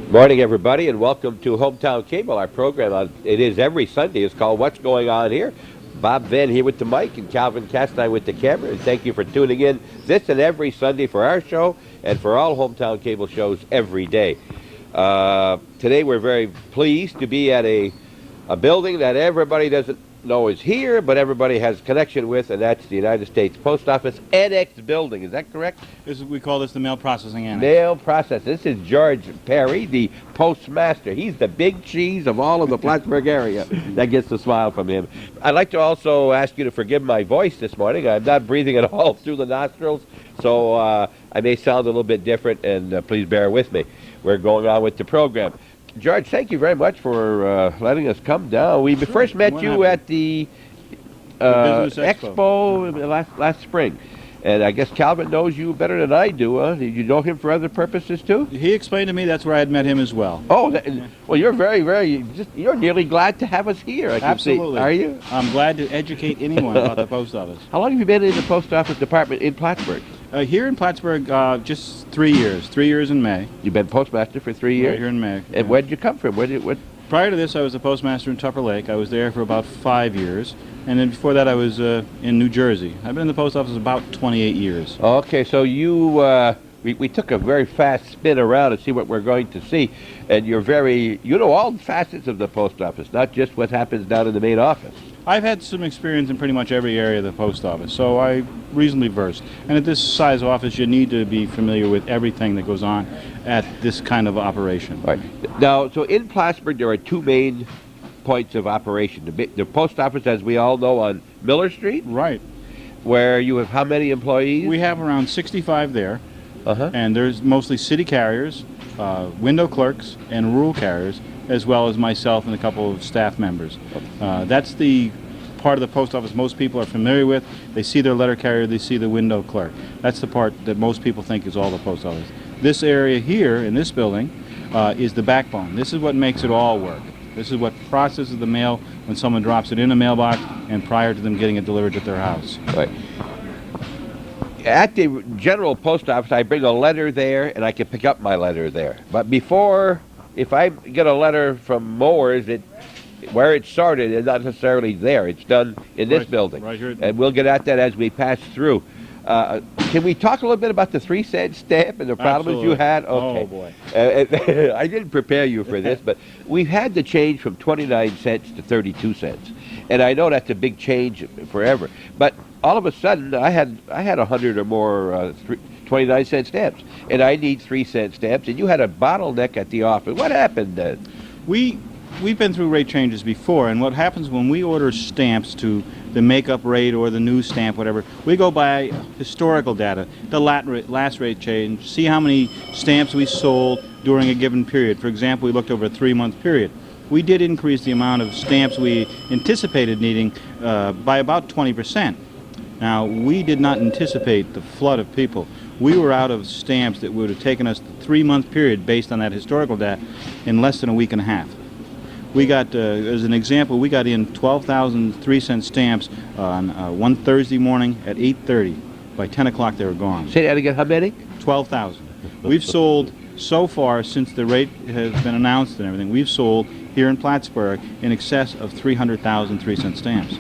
Morning, everybody, and welcome to Hometown Cable. Our program, it is every Sunday. It's called What's Going On Here. Bob Venn here with the mic and Calvin Castine with the camera. And thank you for tuning in this and every Sunday for our show and for all Hometown Cable shows every day. Today we're very pleased to be at a building that everybody doesn't know is here, but everybody has connection with, and that's the United States Post Office Annex building. Is that correct? We call this the Mail Processing Annex. Mail process. This is George Perry, the postmaster. He's the big cheese of all of the Plattsburgh area. That gets a smile from him. I'd like to also ask you to forgive my voice this morning. I'm not breathing at all through the nostrils, so I may sound a little bit different, and please bear with me. We're going on with the program. George, thank you very much for letting us come down. We first met you at the Expo last spring. And I guess Calvin knows you better than I do. Did you know him for other purposes, too? He explained to me that's where I had met him as well. Oh, well, you're you're nearly glad to have us here. Absolutely. Are you? I'm glad to educate anyone about the post office. How long have you been in the post office department in Plattsburgh? Here in Plattsburgh, just 3 years. 3 years in May. You've been postmaster for 3 years? Right here in May. And where did you come from? Prior to this, I was a postmaster in Tupper Lake. I was there for about 5 years. And then before that, I was in New Jersey. I've been in the post office about 28 years. Okay, so we took a very fast spin around to see what we're going to see. And you know all the facets of the post office, not just what happens down in the main office. I've had some experience in pretty much every area of the post office, so I'm reasonably versed. And at this size office, you need to be familiar with everything that goes on at this kind of operation. Right. Now, so in Plattsburgh, there are two main points of operation. The post office, as we all know, on Miller Street. Right. Where you have how many employees? We have around 65 there. And there's mostly city carriers, window clerks, and rural carriers, as well as myself and a couple of staff members. That's the part of the post office most people are familiar with. They see their letter carrier, they see the window clerk. That's the part that most people think is all the post office. This area here in this building is the backbone. This is what makes it all work. This is what processes the mail when someone drops it in a mailbox and prior to them getting it delivered to their house. Right. At the general post office, I bring a letter there, and I can pick up my letter there. But before, if I get a letter from Mowers, where it started is not necessarily there. It's done in this building. Right here. And we'll get at that as we pass through. Can we talk a little bit about the 3-cent stamp and the problems you had? Okay. Oh, boy. I didn't prepare you for this, but we've had the change from 29 cents to 32 cents. And I know that's a big change forever. But all of a sudden, I had 100 or more 29-cent stamps. And I need 3-cent stamps. And you had a bottleneck at the office. What happened then? We've been through rate changes before, and what happens when we order stamps to the makeup rate or the new stamp, whatever, we go by historical data, the last rate change, see how many stamps we sold during a given period. For example, we looked over a 3-month period. We did increase the amount of stamps we anticipated needing by about 20%. Now, we did not anticipate the flood of people. We were out of stamps that would have taken us the 3-month period based on that historical data in less than a week and a half. We got, as an example, we got in 12,000 3-cent stamps on one Thursday morning at 8:30. By 10 o'clock, they were gone. Say that again, how many? 12,000. We've sold, so far, since the rate has been announced and everything, we've sold here in Plattsburgh in excess of 300,000 3-cent stamps.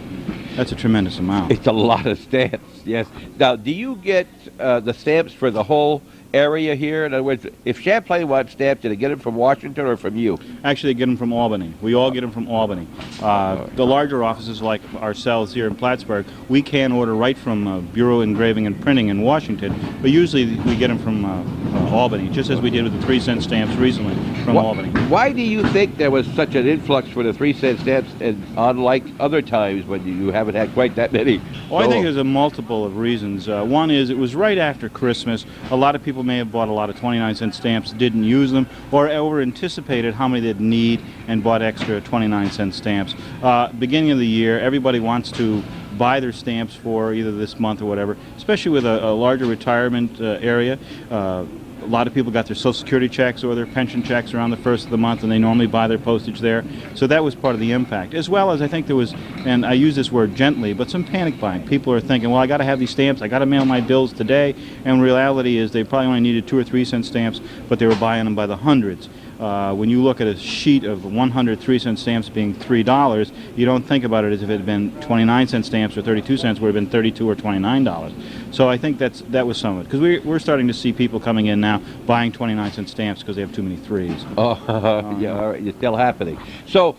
That's a tremendous amount. It's a lot of stamps, yes. Now, do you get the stamps for the whole area here? In other words, if Champlain wants stamps, do they get them from Washington or from you? Actually, they get them from Albany. We all get them from Albany. The larger offices like ourselves here in Plattsburgh, we can order right from Bureau Engraving and Printing in Washington, but usually we get them from Albany, just as we did with the 3-cent stamps recently from Albany. Why do you think there was such an influx for the 3-cent stamps, and unlike other times when you haven't had quite that many? Well, I think there's a multiple of reasons. One is it was right after Christmas. A lot of people may have bought a lot of 29-cent stamps, didn't use them, or over anticipated how many they'd need and bought extra 29-cent stamps. Beginning of the year, everybody wants to buy their stamps for either this month or whatever, especially with a larger retirement area. A lot of people got their Social Security checks or their pension checks around the first of the month, and they normally buy their postage there. So that was part of the impact. As well as I think there was, and I use this word gently, but some panic buying. People are thinking, well, I got to have these stamps, I got to mail my bills today. And reality is they probably only needed 2 or 3 cent stamps, but they were buying them by the hundreds. when you look at a sheet of 100 3-cent stamps being $3, you don't think about it as if it had been 29-cent stamps or 32 cents, would have been $32 or $29. So I think that was some of it, because we're starting to see people coming in now buying 29-cent stamps because they have too many threes. Oh, yeah, all right, it's still happening. So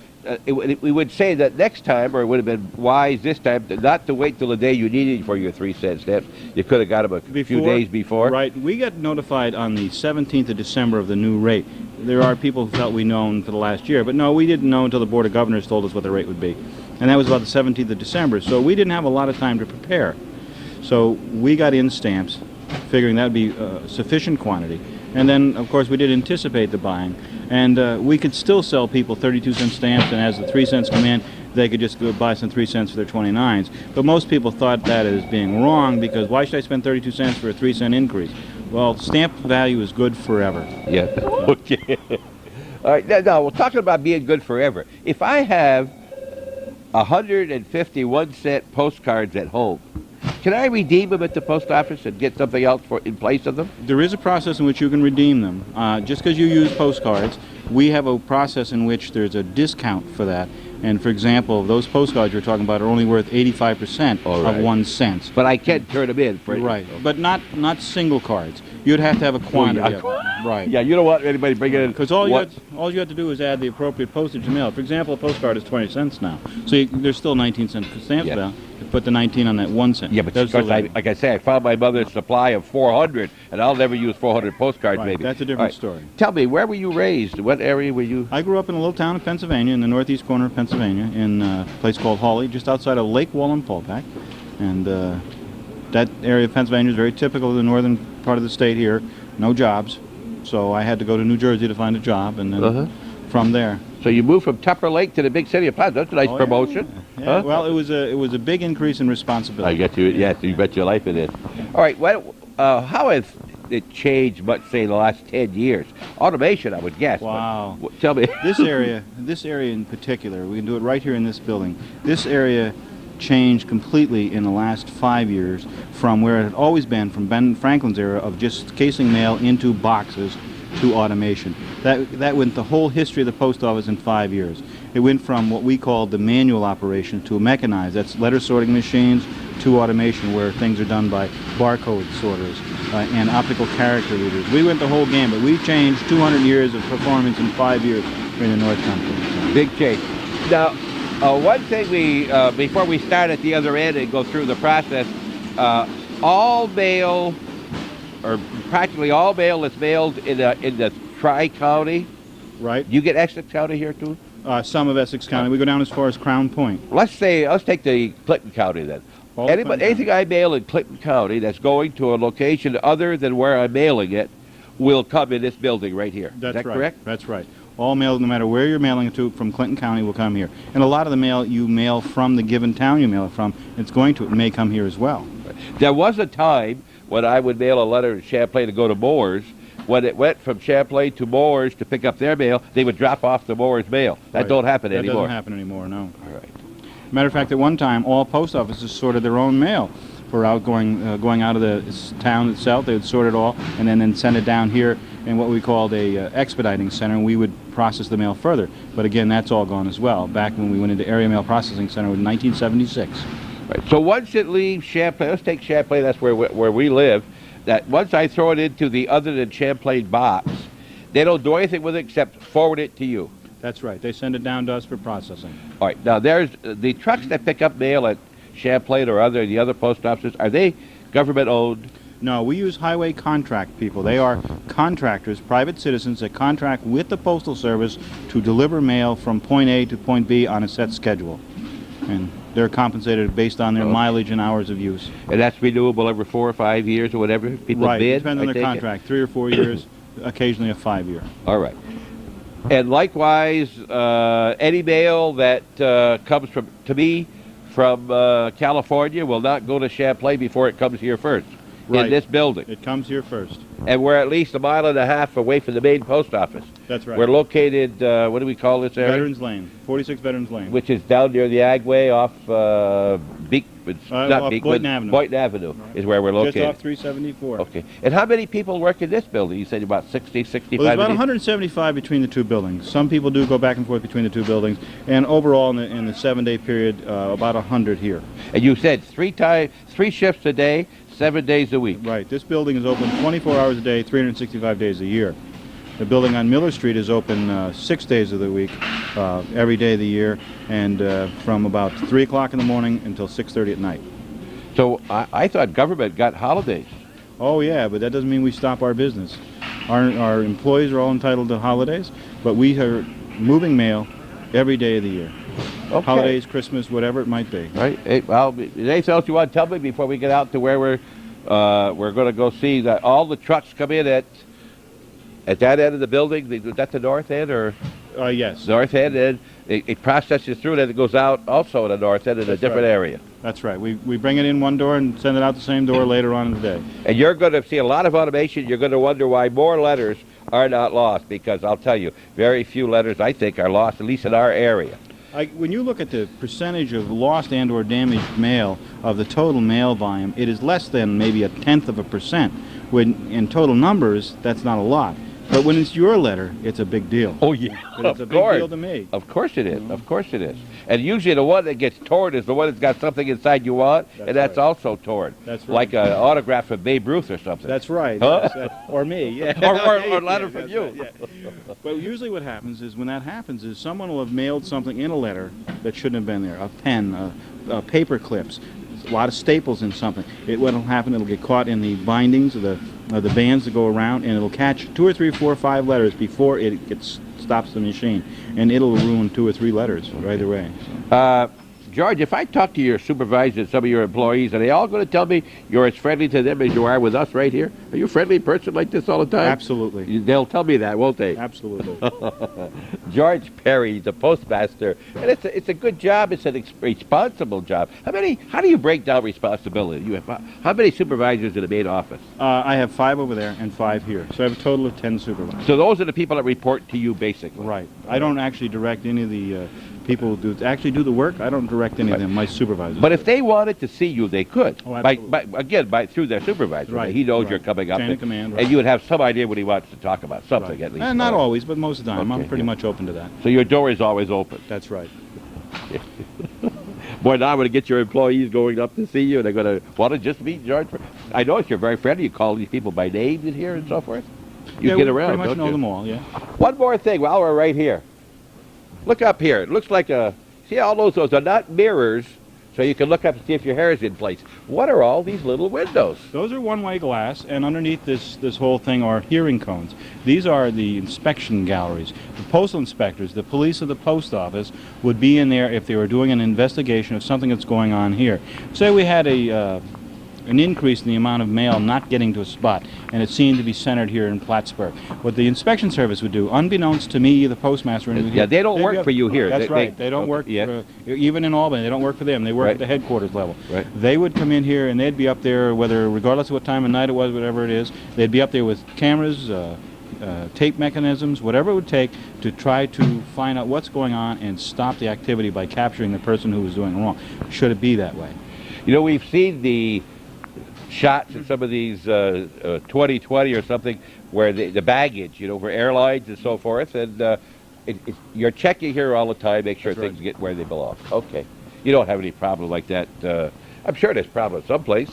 we would say that next time, or it would have been wise this time, not to wait till the day you needed for your 3-cent stamps. You could have got them a few days before. Right. We got notified on the 17th of December of the new rate. There are people who felt we known for the last year, but no, we didn't know until the Board of Governors told us what the rate would be. And that was about the 17th of December, so we didn't have a lot of time to prepare. So we got in stamps, figuring that would be sufficient quantity. And then, of course, we did anticipate the buying. And we could still sell people 32-cent stamps, and as the 3 cents come in, they could just go buy some 3 cents for their 29s. But most people thought that as being wrong, because why should I spend 32 cents for a 3-cent increase? Well, stamp value is good forever. Yeah. Okay. All right. Now, we're talking about being good forever. If I have 151-cent postcards at home, can I redeem them at the post office and get something else in place of them? There is a process in which you can redeem them. Just because you use postcards, we have a process in which there's a discount for that. And for example, those postcards you're talking about are only worth 85% of 1 cent. But I can turn them in. Right, but not single cards. You'd have to have a quantity of them. Right. Yeah, you don't want anybody bringing in. Because all you have to do is add the appropriate postage and mail. For example, a postcard is 20 cents now. So there's still 19-cent stamps now. You put the 19 on that 1 cent. Yeah, but like I say, I found my mother's supply of 400, and I'll never use 400 postcards, right, maybe. That's a different story. Tell me, where were you raised? What area were you? I grew up in a little town in Pennsylvania, in the northeast corner of Pennsylvania, in a place called Hawley, just outside of Lake Wallenpaupack. And that area of Pennsylvania is very typical of the northern part of the state here. No jobs. So I had to go to New Jersey to find a job, and then from there. So you moved from Tupper Lake to the big city of Plattsburgh. That's a nice promotion. Yeah. Huh? Well, it was a big increase in responsibility. I get you. Yes, you bet your life it is. All right. Well, how has it changed much, say, in the last 10 years? Automation, I would guess. Wow. Tell me. This area in particular, we can do it right here in this building. This area changed completely in the last 5 years from where it had always been, from Ben Franklin's era of just casing mail into boxes, to automation. That went the whole history of the post office in 5 years. It went from what we call the manual operation to a mechanized. That's letter sorting machines to automation, where things are done by barcode sorters and optical character readers. We went the whole gamut. We changed 200 years of performance in 5 years here in the North Country. So. Big change. Now, one thing before we start at the other end and go through the process, all mail, or practically all mail that's mailed in the Tri-County. Right. You get Essex County here too? Some of Essex County. We go down as far as Crown Point. Let's take the Clinton County then. Anything I mail in Clinton County that's going to a location other than where I'm mailing it will come in this building right here. That's Is that right. correct? That's right. All mail, no matter where you're mailing it to from Clinton County, will come here. And a lot of the mail you mail from the given town you mail it from, it may come here as well. There was a time when I would mail a letter in Champlain to go to Moore's. When it went from Champlain to Moore's to pick up their mail, they would drop off the Moore's mail. That don't happen anymore. That doesn't happen anymore, no. All right. Matter of fact, at one time, all post offices sorted their own mail for going out of the town itself. They would sort it all and then send it down here in what we called a expediting center, and we would process the mail further. But again, that's all gone as well. Back when we went into Area Mail Processing Center in 1976. Right. So once it leaves Champlain, let's take Champlain, that's where we live, that once I throw it into the other than Champlain box, they don't do anything with it except forward it to you. That's right. They send it down to us for processing. All right. Now, there's the trucks that pick up mail at Champlain or the other post offices. Are they government-owned? No, we use highway contract people. They are contractors, private citizens that contract with the Postal Service to deliver mail from point A to point B on a set schedule. And they're compensated based on their mileage and hours of use. And that's renewable every 4 or 5 years or whatever people right. bid? It depends on their contract, 3 or 4 years, occasionally a 5-year. All right. And likewise, any mail that comes to me from California will not go to Champlain before it comes here first. Right. In this building. It comes here first. And we're at least 1.5 miles away from the main post office. That's right. We're located, what do we call this area? Veterans Lane, 46 Veterans Lane. Which is down near the Agway off It's Off not Boynton Beekman. Avenue. Boynton Avenue is where we're located. Just off 374. Okay. And how many people work in this building? You said about 60, 65? Well, there's about 175 between the two buildings. Some people do go back and forth between the two buildings, and overall in the 7-day period, about 100 here. And you said three shifts a day, 7 days a week. Right. This building is open 24 hours a day, 365 days a year. The building on Miller Street is open 6 days of the week, every day of the year, and from about 3 o'clock in the morning until 6:30 at night. So I thought government got holidays. Oh yeah, but that doesn't mean we stop our business. Our employees are all entitled to holidays, but we are moving mail every day of the year. Okay. Holidays, Christmas, whatever it might be. Right. Hey, well, is there anything else you want to tell me before we get out to where we're going to go see that all the trucks come in at that end of the building? Is that the north end or? Yes. North end, and it processes through, and then it goes out also in the north end in a different area. That's right. We bring it in one door and send it out the same door later on in the day. And you're going to see a lot of automation. You're going to wonder why more letters are not lost, because I'll tell you, very few letters, I think, are lost, at least in our area. When you look at the percentage of lost and or damaged mail of the total mail volume, it is less than maybe 0.1%. When in total numbers, that's not a lot. But when it's your letter, it's a big deal. Oh, yeah. It's a big deal to me. Of course it is. Of course it is. And usually the one that gets torn is the one that's got something inside you want, and that's right. also torn. That's right. Like an autograph from Babe Ruth or something. That's right. Huh? Or me, yeah. or a letter from you. Right, yeah. But usually what happens is when that happens is someone will have mailed something in a letter that shouldn't have been there. A pen, paper clips, a lot of staples in something. What'll happen, it'll get caught in the bindings of the bands that go around, and it'll catch 2 or 3 or 4 or 5 letters before it stops the machine, and it'll ruin 2 or 3 letters right away. So. George, if I talk to your supervisor and some of your employees, are they all going to tell me you're as friendly to them as you are with us right here? Are you a friendly person like this all the time? Absolutely. They'll tell me that, won't they? Absolutely. George Perry, the postmaster, and it's a good job. It's a responsible job. How do you break down responsibility? You have how many supervisors in the main office? I have 5 over there and 5 here, so I have a total of 10 supervisors. So those are the people that report to you, basically. Right. I don't actually direct any of the people who do the work. I don't direct any of them. My supervisors. But if they wanted to see you, they could. Oh, absolutely. Through their supervisor. Right. He knows right. you're coming up, Chain of command, right. and you would have some idea what he wants to talk about. Something right. at least. Not always, but most of the time. Okay, I'm pretty much open to that. So your door is always open. That's right. Boy, now I'm going to get your employees going up to see you, and they're going to want to just meet George. I know you're very friendly. You call these people by name in here and so forth. You get around, pretty much don't know you? them all, yeah. One more thing while we're right here. Look up here. It looks like see all those are not mirrors, so you can look up and see if your hair is in place. What are all these little windows? Those are one-way glass, and underneath this whole thing are hearing cones. These are the inspection galleries. The postal inspectors, the police of the post office, would be in there if they were doing an investigation of something that's going on here. Say we had an increase in the amount of mail not getting to a spot, and it seemed to be centered here in Plattsburgh. What the inspection service would do, unbeknownst to me, the postmaster, yeah, they don't work for you here. That's right. They don't work even in Albany. They don't work for them. They work right. at the headquarters level. Right. They would come in here and they'd be up there, regardless of what time of night it was, whatever it is. They'd be up there with cameras, tape mechanisms, whatever it would take to try to find out what's going on and stop the activity by capturing the person who was doing it wrong. Should it be that way? You know, we've seen the shots in some of these 2020 or something where the baggage, for airlines and so forth, and you're checking here all the time, make sure things get where they belong. Okay. You don't have any problem like that. I'm sure there's problems someplace.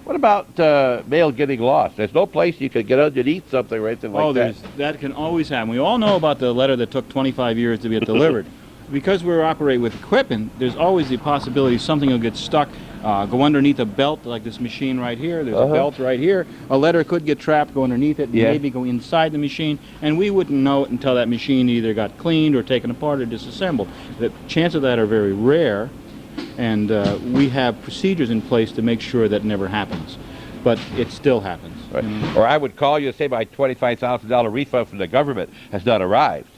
What about mail getting lost? There's no place you could get underneath something or anything like that. That can always happen. We all know about the letter that took 25 years to get delivered. Because we operate with equipment, there's always the possibility something will get stuck, go underneath a belt, like this machine right here. There's a belt right here. A letter could get trapped, go underneath it, and maybe go inside the machine, and we wouldn't know it until that machine either got cleaned or taken apart or disassembled. The chances of that are very rare, and we have procedures in place to make sure that never happens. But it still happens. Right. Or I would call you and say my $25,000 refund from the government has not arrived.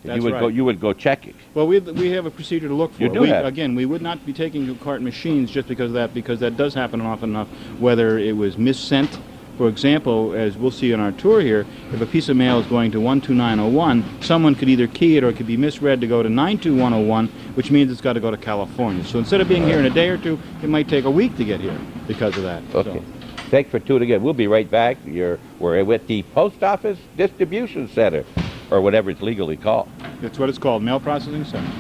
You would go check it. Well, we have a procedure to look for. Again, we would not be taking apart machines just because of that, because that does happen often enough, whether it was missent For example, as we'll see on our tour here, if a piece of mail is going to 12901, someone could either key it or it could be misread to go to 92101, which means it's got to go to California. So instead of being here in a day or two, it might take a week to get here because of that. Okay. So. Thanks for tuning in. We'll be right back. We're with the Post Office Distribution Center, or whatever it's legally called. That's what it's called, Mail Processing Center.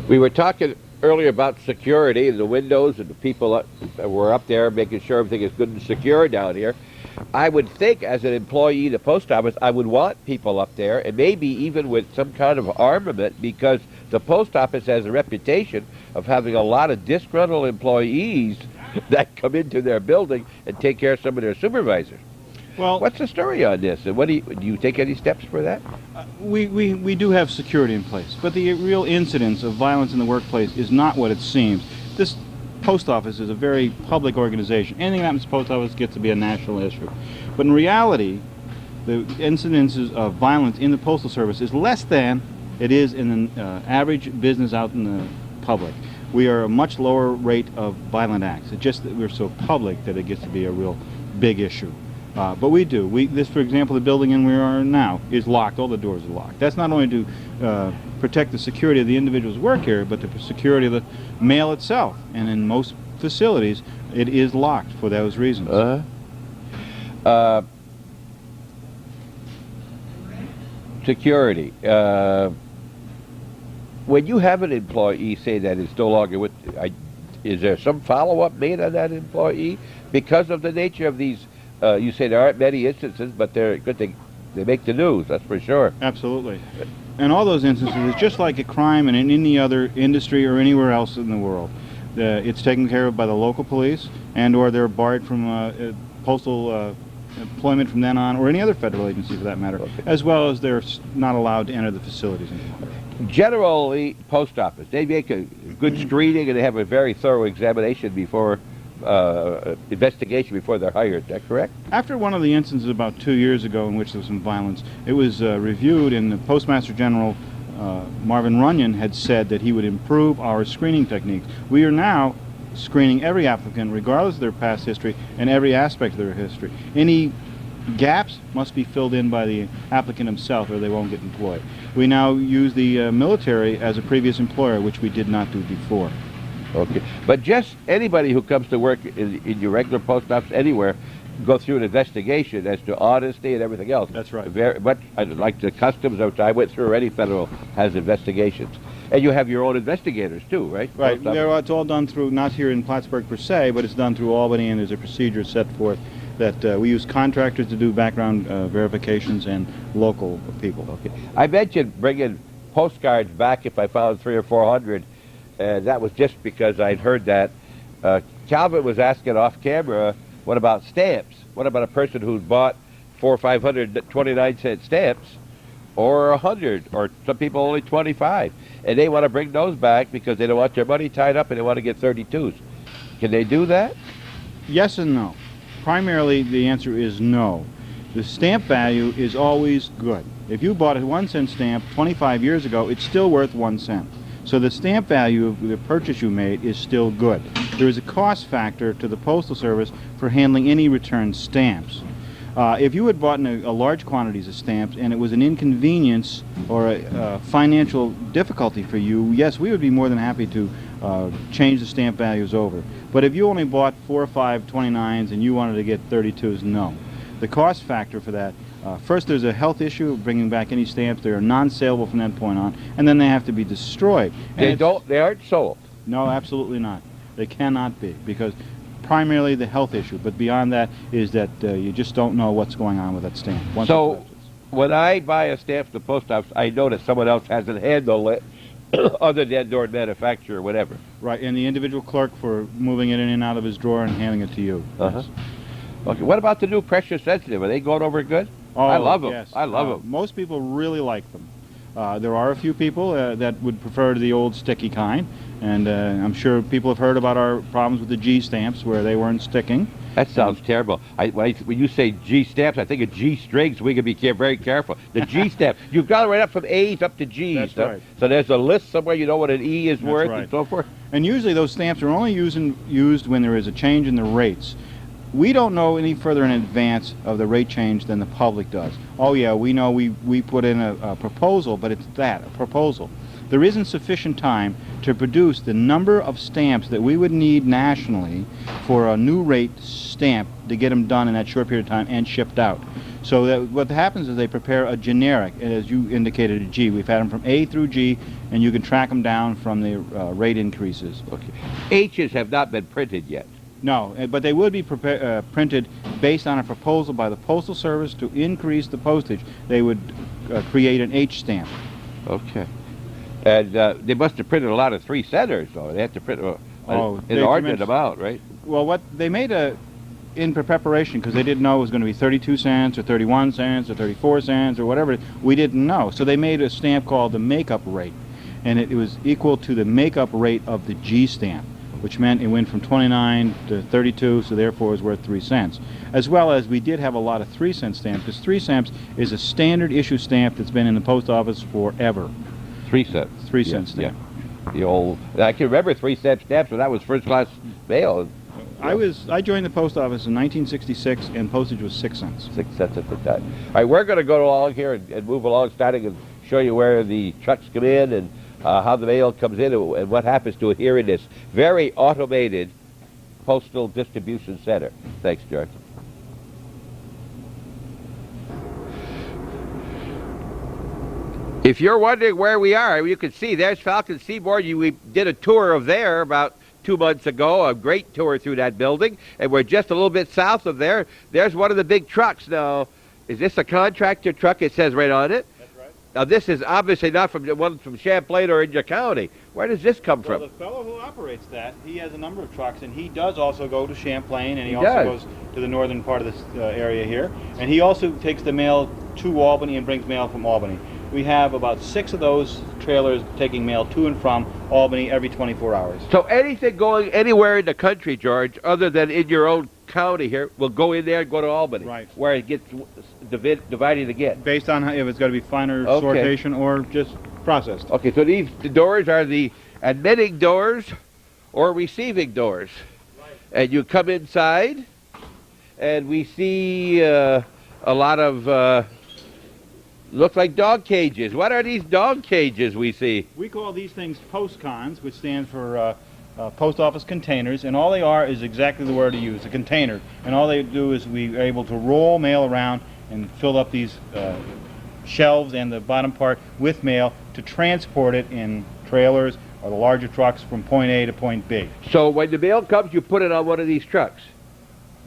We were talking earlier about security and the windows and the people were up there making sure everything is good and secure down here. I would think as an employee of the post office, I would want people up there, and maybe even with some kind of armament, because the post office has a reputation of having a lot of disgruntled employees that come into their building and take care of some of their supervisors. Well, what's the story on this, and do you take any steps for that? We do have security in place, but the real incidence of violence in the workplace is not what it seems. This post office is a very public organization. Anything that happens to the post office gets to be a national issue. But in reality, the incidences of violence in the postal service is less than it is in the average business out in the public. We are a much lower rate of violent acts. It's just that we're so public that it gets to be a real big issue. But we do. For example, the building in we are now is locked. All the doors are locked. That's not only to protect the security of the individuals who work here, but the security of the mail itself. And in most facilities, it is locked for those reasons. Security. When you have an employee say that is no longer with, is there some follow-up made on that employee because of the nature of these? You say there aren't many instances, but they're good. They make the news, that's for sure. Absolutely. And all those instances, it's just like a crime in any other industry or anywhere else in the world. It's taken care of by the local police, and or they're barred from postal employment from then on, or any other federal agency for that matter, okay, as well as they're not allowed to enter the facilities anymore. Generally, post office, they make a good screening and they have a very thorough examination before investigation before they're hired. Is that correct? After one of the instances about 2 years ago in which there was some violence, it was reviewed, and the Postmaster General Marvin Runyon had said that he would improve our screening techniques. We are now screening every applicant regardless of their past history and every aspect of their history. Any gaps must be filled in by the applicant himself or they won't get employed. We now use the military as a previous employer, which we did not do before. Okay, but just anybody who comes to work in your regular post office anywhere go through an investigation as to honesty and everything else. That's right. Very much like the customs, which I went through, or any federal has investigations. And you have your own investigators too, right? Right. It's all done through, not here in Plattsburgh per se, but it's done through Albany, and there's a procedure set forth that we use contractors to do background verifications and local people. Okay. I mentioned bringing postcards back if I found 300 or 400. And that was just because I'd heard that. Calvin was asking off camera, what about stamps? What about a person who's bought 400 or 500 29-cent stamps, or 100, or some people only 25, and they want to bring those back because they don't want their money tied up and they want to get 32s. Can they do that? Yes and no. Primarily, the answer is no. The stamp value is always good. If you bought a 1-cent stamp 25 years ago, it's still worth 1 cent. So the stamp value of the purchase you made is still good. There is a cost factor to the Postal Service for handling any returned stamps. If you had bought a large quantities of stamps and it was an inconvenience or a financial difficulty for you, yes, we would be more than happy to change the stamp values over. But if you only bought 4 or 5 29s and you wanted to get 32s, no. The cost factor for that, first there's a health issue of bringing back any stamps. They are non-saleable from that point on, and then they have to be destroyed. And they aren't sold? No, absolutely not. They cannot be, because primarily the health issue, but beyond that is that you just don't know what's going on with that stamp. So when I buy a stamp from the post office, I know that someone else hasn't handled it other than door manufacturer or whatever. Right, and the individual clerk for moving it in and out of his drawer and handing it to you. Uh-huh. Okay, what about the new pressure sensitive? Are they going over good? Oh, I love them. Yes. I love them. Most people really like them. There are a few people that would prefer the old sticky kind, and I'm sure people have heard about our problems with the G stamps where they weren't sticking. That sounds terrible. When you say G stamps, I think of G strings. We can be very careful. The G stamp, you've got it right up from A's up to G's. That's right. So there's a list somewhere, you know what an E is worth right. and so forth. And usually those stamps are only used when there is a change in the rates. We don't know any further in advance of the rate change than the public does. Oh yeah, we know we put in a proposal, but it's a proposal. There isn't sufficient time to produce the number of stamps that we would need nationally for a new rate stamp to get them done in that short period of time and shipped out. So that what happens is they prepare a generic, as you indicated, a G. We've had them from A through G, and you can track them down from the rate increases. Okay. H's have not been printed yet. No, but they would be printed based on a proposal by the Postal Service to increase the postage. They would create an H stamp. Okay. And they must have printed a lot of 3 centers, though. They have to print an inordinate amount, right? Well, what they made in preparation, because they didn't know it was going to be 32 cents or 31 cents or 34 cents or whatever. We didn't know. So they made a stamp called the makeup rate, and it was equal to the makeup rate of the G stamp, which meant it went from 29 to 32, so therefore it was worth 3 cents. As well as we did have a lot of 3-cent stamps, because 3 cents is a standard issue stamp that's been in the post office forever. 3 cents. 3 cent stamp. Yeah. The old. I can remember 3-cent stamps, but that was first-class mail. I joined the post office in 1966, and postage was 6 cents. 6 cents at the time. All right, we're going to go along here and move along, starting and show you where the trucks come in and how the mail comes in and what happens to it here in this very automated postal distribution center. Thanks, George. If you're wondering where we are, you can see there's Falcon Seaboard. We did a tour of there about 2 months ago, a great tour through that building, and we're just a little bit south of there. There's one of the big trucks. Now, is this a contractor truck? It says right on it. That's right. Now, this is obviously not from the one from Champlain or Inga County. Where does this come from? Well, the fellow who operates that, he has a number of trucks, and he does also go to Champlain, and he does. also goes to the northern part of this area here. And he also takes the mail to Albany and brings mail from Albany. We have about 6 of those trailers taking mail to and from Albany every 24 hours. So anything going anywhere in the country, George, other than in your own county here, will go in there and go to Albany, right, where it gets divided again. Based on if it's got to be finer sortation or just processed. Okay, so the doors are the admitting doors or receiving doors. Right. And you come inside, and we see a lot of... looks like dog cages. What are these dog cages we see? We call these things postcons, which stands for post office containers, and all they are is exactly the word to use, a container. And all they do is we are able to roll mail around and fill up these shelves and the bottom part with mail to transport it in trailers or the larger trucks from point A to point B. So when the mail comes, you put it on one of these trucks?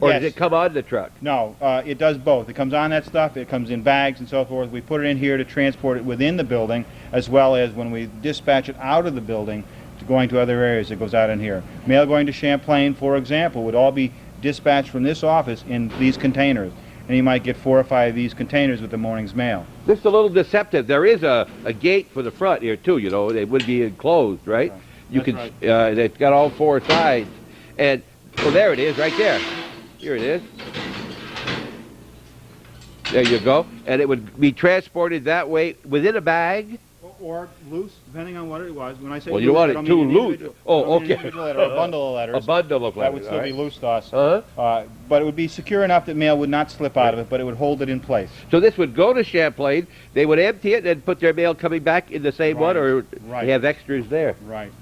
Or yes. Does it come on the truck? No, it does both. It comes on that stuff, it comes in bags and so forth. We put it in here to transport it within the building, as well as when we dispatch it out of the building to going to other areas, it goes out in here. Mail going to Champlain, for example, would all be dispatched from this office in these containers. And you might get 4 or 5 of these containers with the morning's mail. This is a little deceptive. There is a gate for the front here, too, you know. It would be enclosed, right? Right. You can. Right. It's got all 4 sides. And, well, there it is, right there. Here it is. There you go. And it would be transported that way within a bag. Or loose, depending on what it was. When I say well, loose, you want it too loose. Oh, okay. Letter, a bundle of letters. A bundle of letters. That would still be loose to us. Uh-huh. But it would be secure enough that mail would not slip out of it, but it would hold it in place. So this would go to Champlain. They would empty it and put their mail coming back in the same one, or they have extras there. Right.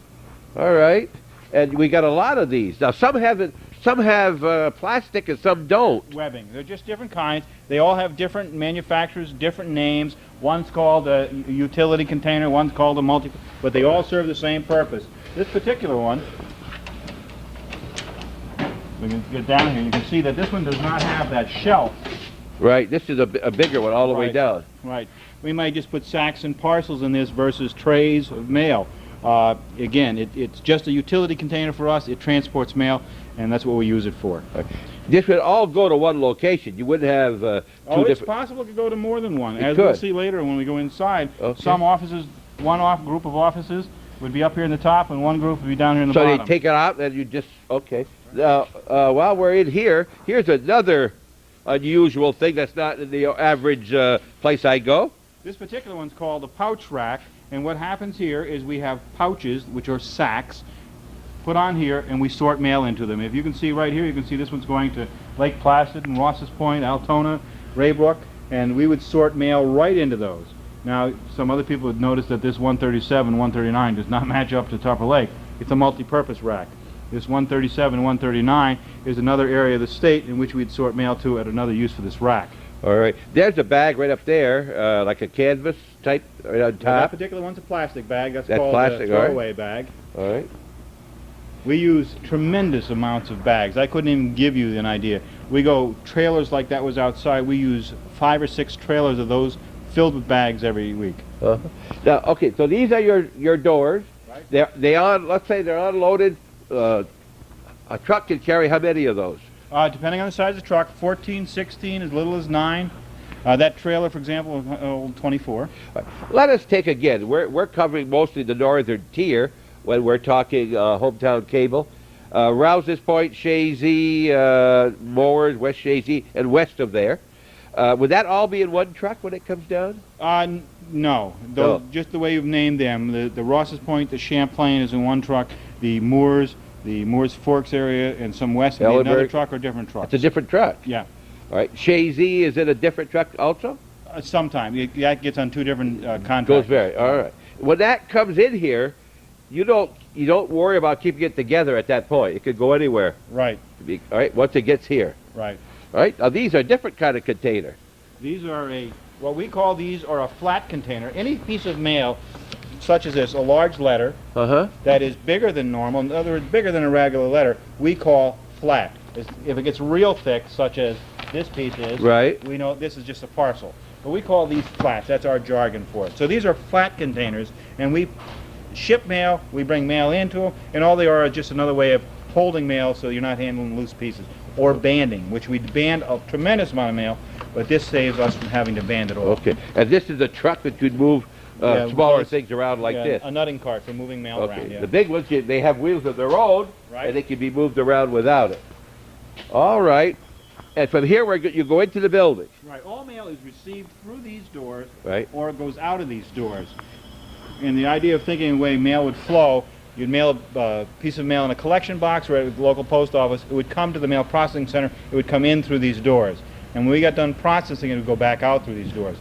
All right. And we got a lot of these. Now, some have plastic and some don't. Webbing. They're just different kinds. They all have different manufacturers, different names. One's called a utility container, one's called a multi, but they all serve the same purpose. This particular one, we can get down here, you can see that this one does not have that shelf. Right, this is a bigger one all the way down. Right. We might just put sacks and parcels in this versus trays of mail. Again, it's just a utility container for us. It transports mail, and that's what we use it for. This would all go to one location. You wouldn't have two It's different... possible it could go to more than one. It As could. we'll see later when we go inside, Okay. some offices, group of offices would be up here in the top, and one group would be down here in the So bottom. they take it out, and you just... Okay. Now, while we're in here, here's another unusual thing that's not in the average place I go. This particular one's called a pouch rack, and what happens here is we have pouches, which are sacks, put on here, and we sort mail into them. If you can see right here, you can see this one's going to Lake Placid and Ross's Point, Altona, Raybrook, and we would sort mail right into those. Now, some other people would notice that this 137, 139 does not match up to Tupper Lake. It's a multi-purpose rack. This 137, 139 is another area of the state in which we'd sort mail to at another use for this rack. All right. There's a bag right up there, like a canvas type right on That top. particular one's a plastic bag. That's That's called plastic, a all right. throwaway bag. All right. We use tremendous amounts of bags. I couldn't even give you an idea. We go trailers like that was outside. We use 5 or 6 trailers of those filled with bags every week. Now, okay, so these are your doors. Right. Let's say they're unloaded. A truck can carry how many of those? Depending on the size of the truck, 14, 16, as little as 9. That trailer, for example, will 24. Let us take again. We're covering mostly the northern tier when we're talking hometown cable. Rouse's Point, Shazy, Moores, West Shazy, and west of there. Would that all be in one truck when it comes down? No. No. Just the way you've named them. The Ross's Point, the Champlain is in one truck. The Moores Forks area, and some west would be another Ellenberg. truck or different trucks. It's a different truck. Yeah. All right. Shazy is in a different truck also? Sometime. That gets on 2 different contracts. Goes vary. All right. When that comes in here, you don't worry about keeping it together at that point. It could go anywhere. Right. All right. Once it gets here. Right. All right. Now these are a different kind of container. These are what we call these are a flat container. Any piece of mail, such as this, a large letter that is bigger than normal, in other words, bigger than a regular letter, we call flat. If it gets real thick, such as this piece is, Right. we know this is just a parcel. But we call these flats. That's our jargon for it. So these are flat containers, and we ship mail, we bring mail into them, and all they are just another way of holding mail so you're not handling loose pieces. Or banding, which we band a tremendous amount of mail, but this saves us from having to band it all. Okay. And this is a truck that could move smaller things around like Yeah, this. a nutting cart for moving mail Okay. around. Yeah. The big ones, they have wheels of their own, Right. and they can be moved around without it. All right. And from here, you go into the building. Right. All mail is received through these doors, Right. or it goes out of these doors. And the idea of thinking the way mail would flow, you'd mail a piece of mail in a collection box or at the local post office. It would come to the mail processing center. It would come in through these doors. And when we got done processing, it would go back out through these doors.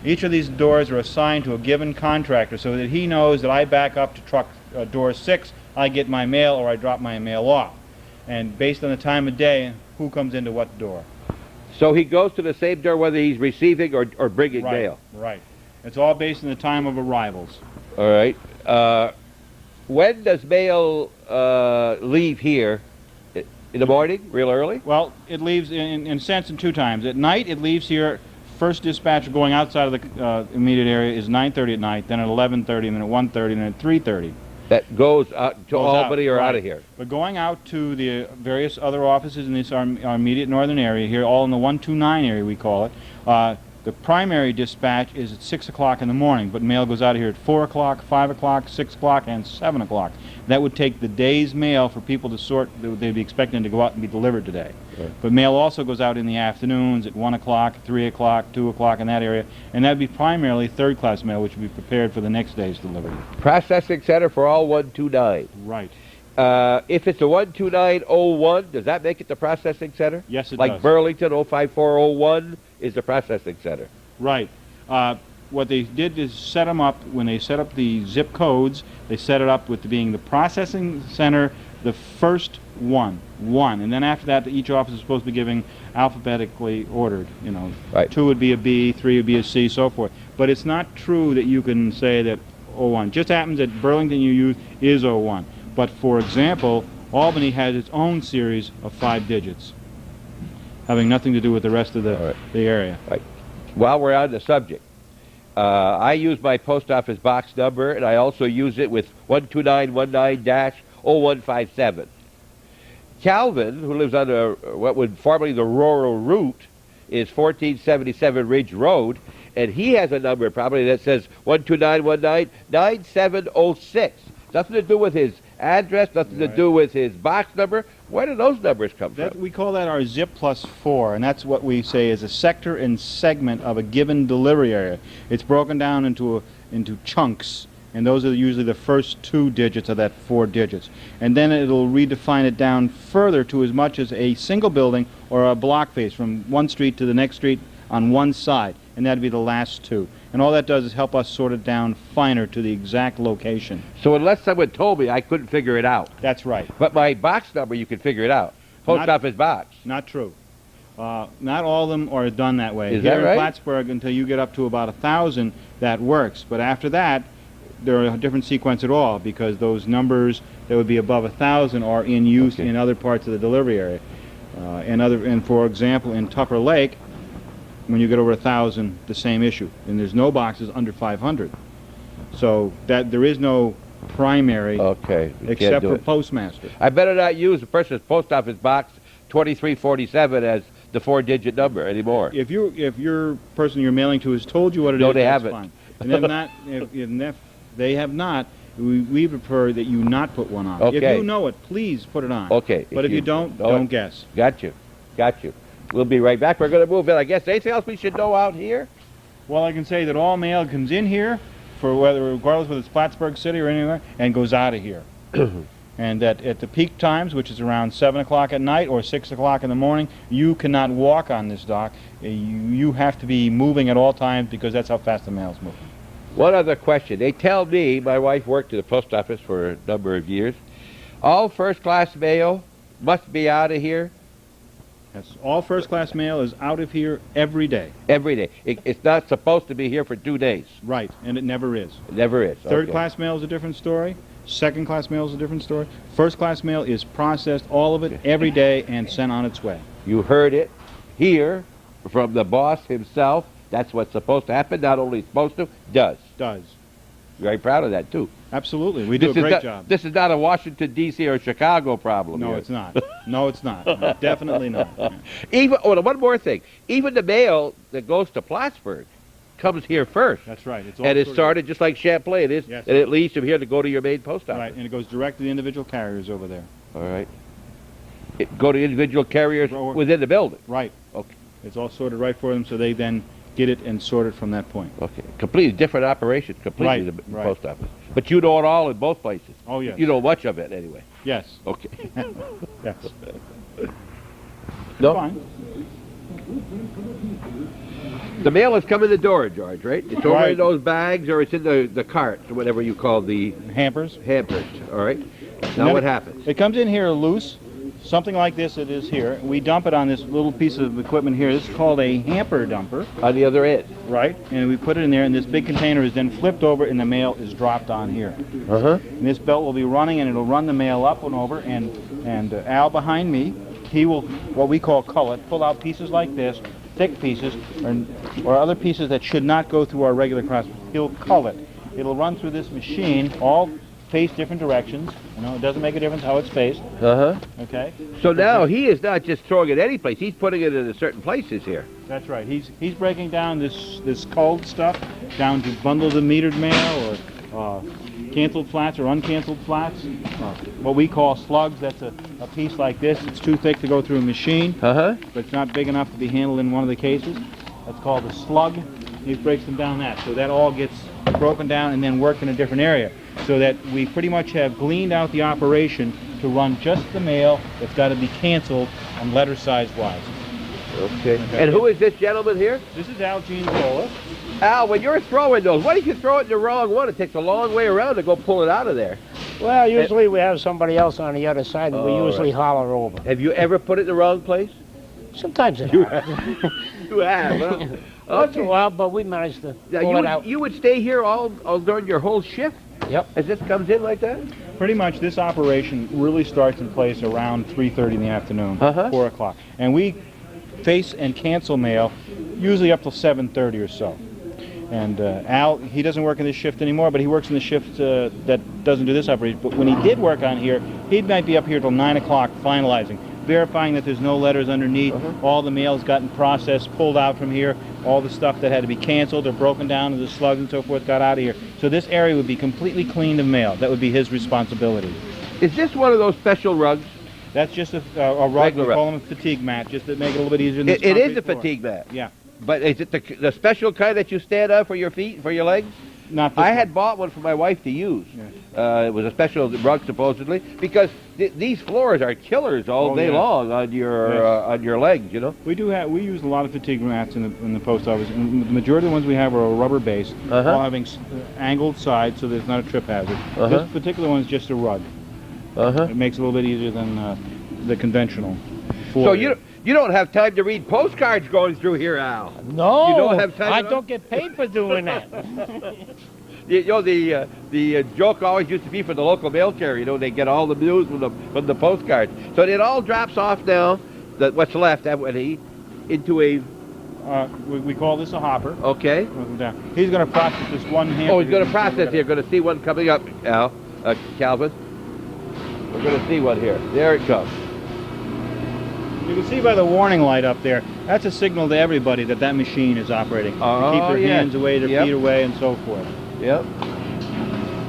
Each of these doors are assigned to a given contractor so that he knows that I back up to truck door 6, I get my mail or I drop my mail off. And based on the time of day, who comes into what door. So he goes to the same door whether he's receiving or bringing Right, mail. right. It's all based on the time of arrivals. All right. When does mail leave here? In the morning, real early? Well, it leaves in a sense in 2 times. At night, it leaves here. First dispatch going outside of the immediate area is 9:30 at night, then at 11:30, and then at 1:30, and then at 3:30. That goes out to Albany or right. out of here? But going out to the various other offices in this our immediate northern area here, all in the 129 area we call it, the primary dispatch is at 6 o'clock in the morning, but mail goes out of here at 4 o'clock, 5 o'clock, 6 o'clock, and 7 o'clock. That would take the day's mail for people to sort. They'd be expecting to go out and be delivered today. Right. But mail also goes out in the afternoons at 1 o'clock, 3 o'clock, 2 o'clock in that area, and that would be primarily third-class mail, which would be prepared for the next day's delivery. Processing center for all 129. Right. If it's a 12901, does that make it the processing center? Yes, it like does. Burlington 05401 is the processing center. Right. What they did is set them up, when they set up the zip codes, they set it up with being the processing center, the first one, and then after that, each office is supposed to be giving alphabetically ordered, Right. 2 would be a B, 3 would be a C, so forth. But it's not true that you can say that 01. Just happens that Burlington you use is 01. But for example, Albany has its own series of 5 digits, having nothing to do with the rest of the area. Right. While we're on the subject, I use my post office box number, and I also use it with 12919-0157. Calvin, who lives on what would formerly the rural route, is 1477 Ridge Road, and he has a number probably that says 12919-9706. Nothing to do with his address, nothing to do with his box number. Where do those numbers come from? We call that our zip +4, and that's what we say is a sector and segment of a given delivery area. It's broken down into chunks, and those are usually the first 2 digits of that 4 digits. And then it'll redefine it down further to as much as a single building or a block face from one street to the next street on one side, and that'd be the last 2. And all that does is help us sort it down finer to the exact location. So unless someone told me, I couldn't figure it out. That's right. But my box number, you can figure it out. Post office box. Not true. Not all of them are done that way. Is that Here right? in Plattsburgh, until you get up to about 1,000, that works. But after that, there are a different sequence at all, because those numbers that would be above 1,000 are in use in other parts of the delivery area. And for example, in Tupper Lake, when you get over 1,000, the same issue. And there's no boxes under 500. So that there is no primary except for postmaster. I better not use the person's post office box 2347 as the 4-digit number anymore. If your person you're mailing to has told you what it No, is, they that's haven't. fine. And if they have not, we prefer that you not put one on. Okay. If you know it, please put it on. Okay. But if you don't guess. Got you. Got you. We'll be right back. We're going to move in. I guess anything else we should know out here? Well, I can say that all mail comes in here, regardless whether it's Plattsburgh City or anywhere, and goes out of here. And that at the peak times, which is around 7 o'clock at night or 6 o'clock in the morning, you cannot walk on this dock. You have to be moving at all times, because that's how fast the mail's moving. One other question. They tell me, my wife worked at the post office for a number of years, all first-class mail must be out of here. Yes, all first-class mail is out of here every day. Every day. It's not supposed to be here for 2 days. Right, and it never is. It never is. Third-class mail is a different story. Second-class mail is a different story. First-class mail is processed, all of it, every day, and sent on its way. You heard it here from the boss himself. That's what's supposed to happen. Not only supposed to, does. Does. Very proud of that, too. Absolutely. We do a great job. This is not a Washington, D.C. or Chicago problem. No, here. it's not. No, it's not. No, definitely not. Even one more thing. Even the mail that goes to Plattsburgh comes here first. That's right. It's started just like Champlain is, yes. And it leaves from here to go to your main post office. Right, and it goes direct to the individual carriers over there. All right. Go to individual carriers within the building. Right. Okay. It's all sorted right for them, so they then get it and sort it from that point. Okay. Completely different operation, completely the post office. But you know it all in both places. Oh, yes. You know much of it anyway. Yes. Okay. Yes. No? Fine. The mail has come in the door, George, right? It's over Right. in those bags, or it's in the carts, or whatever you call the Hampers. hampers, all right? Now what happens? It comes in here loose, something like this it is here. We dump it on this little piece of equipment here. This is called a hamper dumper. On the other end. Right. And we put it in there, and this big container is then flipped over, and the mail is dropped on here. Uh-huh. And this belt will be running, and it'll run the mail up and over, and Al behind me, he will, what we call cull it, pull out pieces like this, thick pieces, or other pieces that should not go through our regular cross. He'll cull it. It'll run through this machine, all face different directions. You know, it doesn't make a difference how it's faced. Uh-huh. Okay? So now he is not just throwing it any place. He's putting it in certain places here. That's right. He's breaking down this culled stuff down to bundles of metered mail, or canceled flats or uncanceled flats. What we call slugs. That's a piece like this. It's too thick to go through a machine, Uh-huh. but it's not big enough to be handled in one of the cases. That's called a slug. He breaks them down that. So that all gets broken down and then worked in a different area. So that we pretty much have gleaned out the operation to run just the mail that's got to be canceled on letter size wise. Okay. And who is this gentleman here? This is Al Gianzola. Al, when you're throwing those, why don't you throw it in the wrong one? It takes a long way around to go pull it out of there. Well, usually we have somebody else on the other side, and we usually holler over. Have you ever put it in the wrong place? Sometimes it happens. You have, huh? Once in a while, but we managed to pull it out. You would stay here all during your whole shift? Yep. As this comes in like that? Pretty much this operation really starts in place around 3:30 in the afternoon, Uh-huh. 4 o'clock. And we face and cancel mail usually up till 7:30 or so. And Al, he doesn't work in this shift anymore, but he works in the shift that doesn't do this operation. But when he did work on here, he might be up here till 9 o'clock finalizing, verifying that there's no letters underneath, all the mail's gotten processed, pulled out from here, all the stuff that had to be canceled or broken down and the slugs and so forth got out of here. So this area would be completely cleaned of mail. That would be his responsibility. Is this one of those special rugs? That's just a rug, Regular we call them a fatigue mat, just to make it a little bit easier. Than It is a fatigue mat. Yeah. But is it the special kind that you stand on for your feet, for your legs? Not this I one. had bought one for my wife to use. Yeah. It was a special rug supposedly because these floors are killers all day long on your legs. You know. We use a lot of fatigue mats in the post office, and the majority of the ones we have are a rubber base, all having angled sides, so there's not a trip hazard. This particular one is just a rug. It makes it a little bit easier than the conventional floor. So you don't have time to read postcards going through here, Al. No, You don't have time I to- don't get paid for doing that. You know, the joke always used to be for the local mail carrier. You know, they get all the news from the postcards. So it all drops off now. What's left into a. We call this a hopper. Okay. He's going to process this one hand. Oh, he's going to process here. Going to see one coming up, Al, Calvin. We're going to see one here. There it comes. You can see by the warning light up there, that's a signal to everybody that that machine is operating. To keep their hands away, their feet away, and so forth. Yep.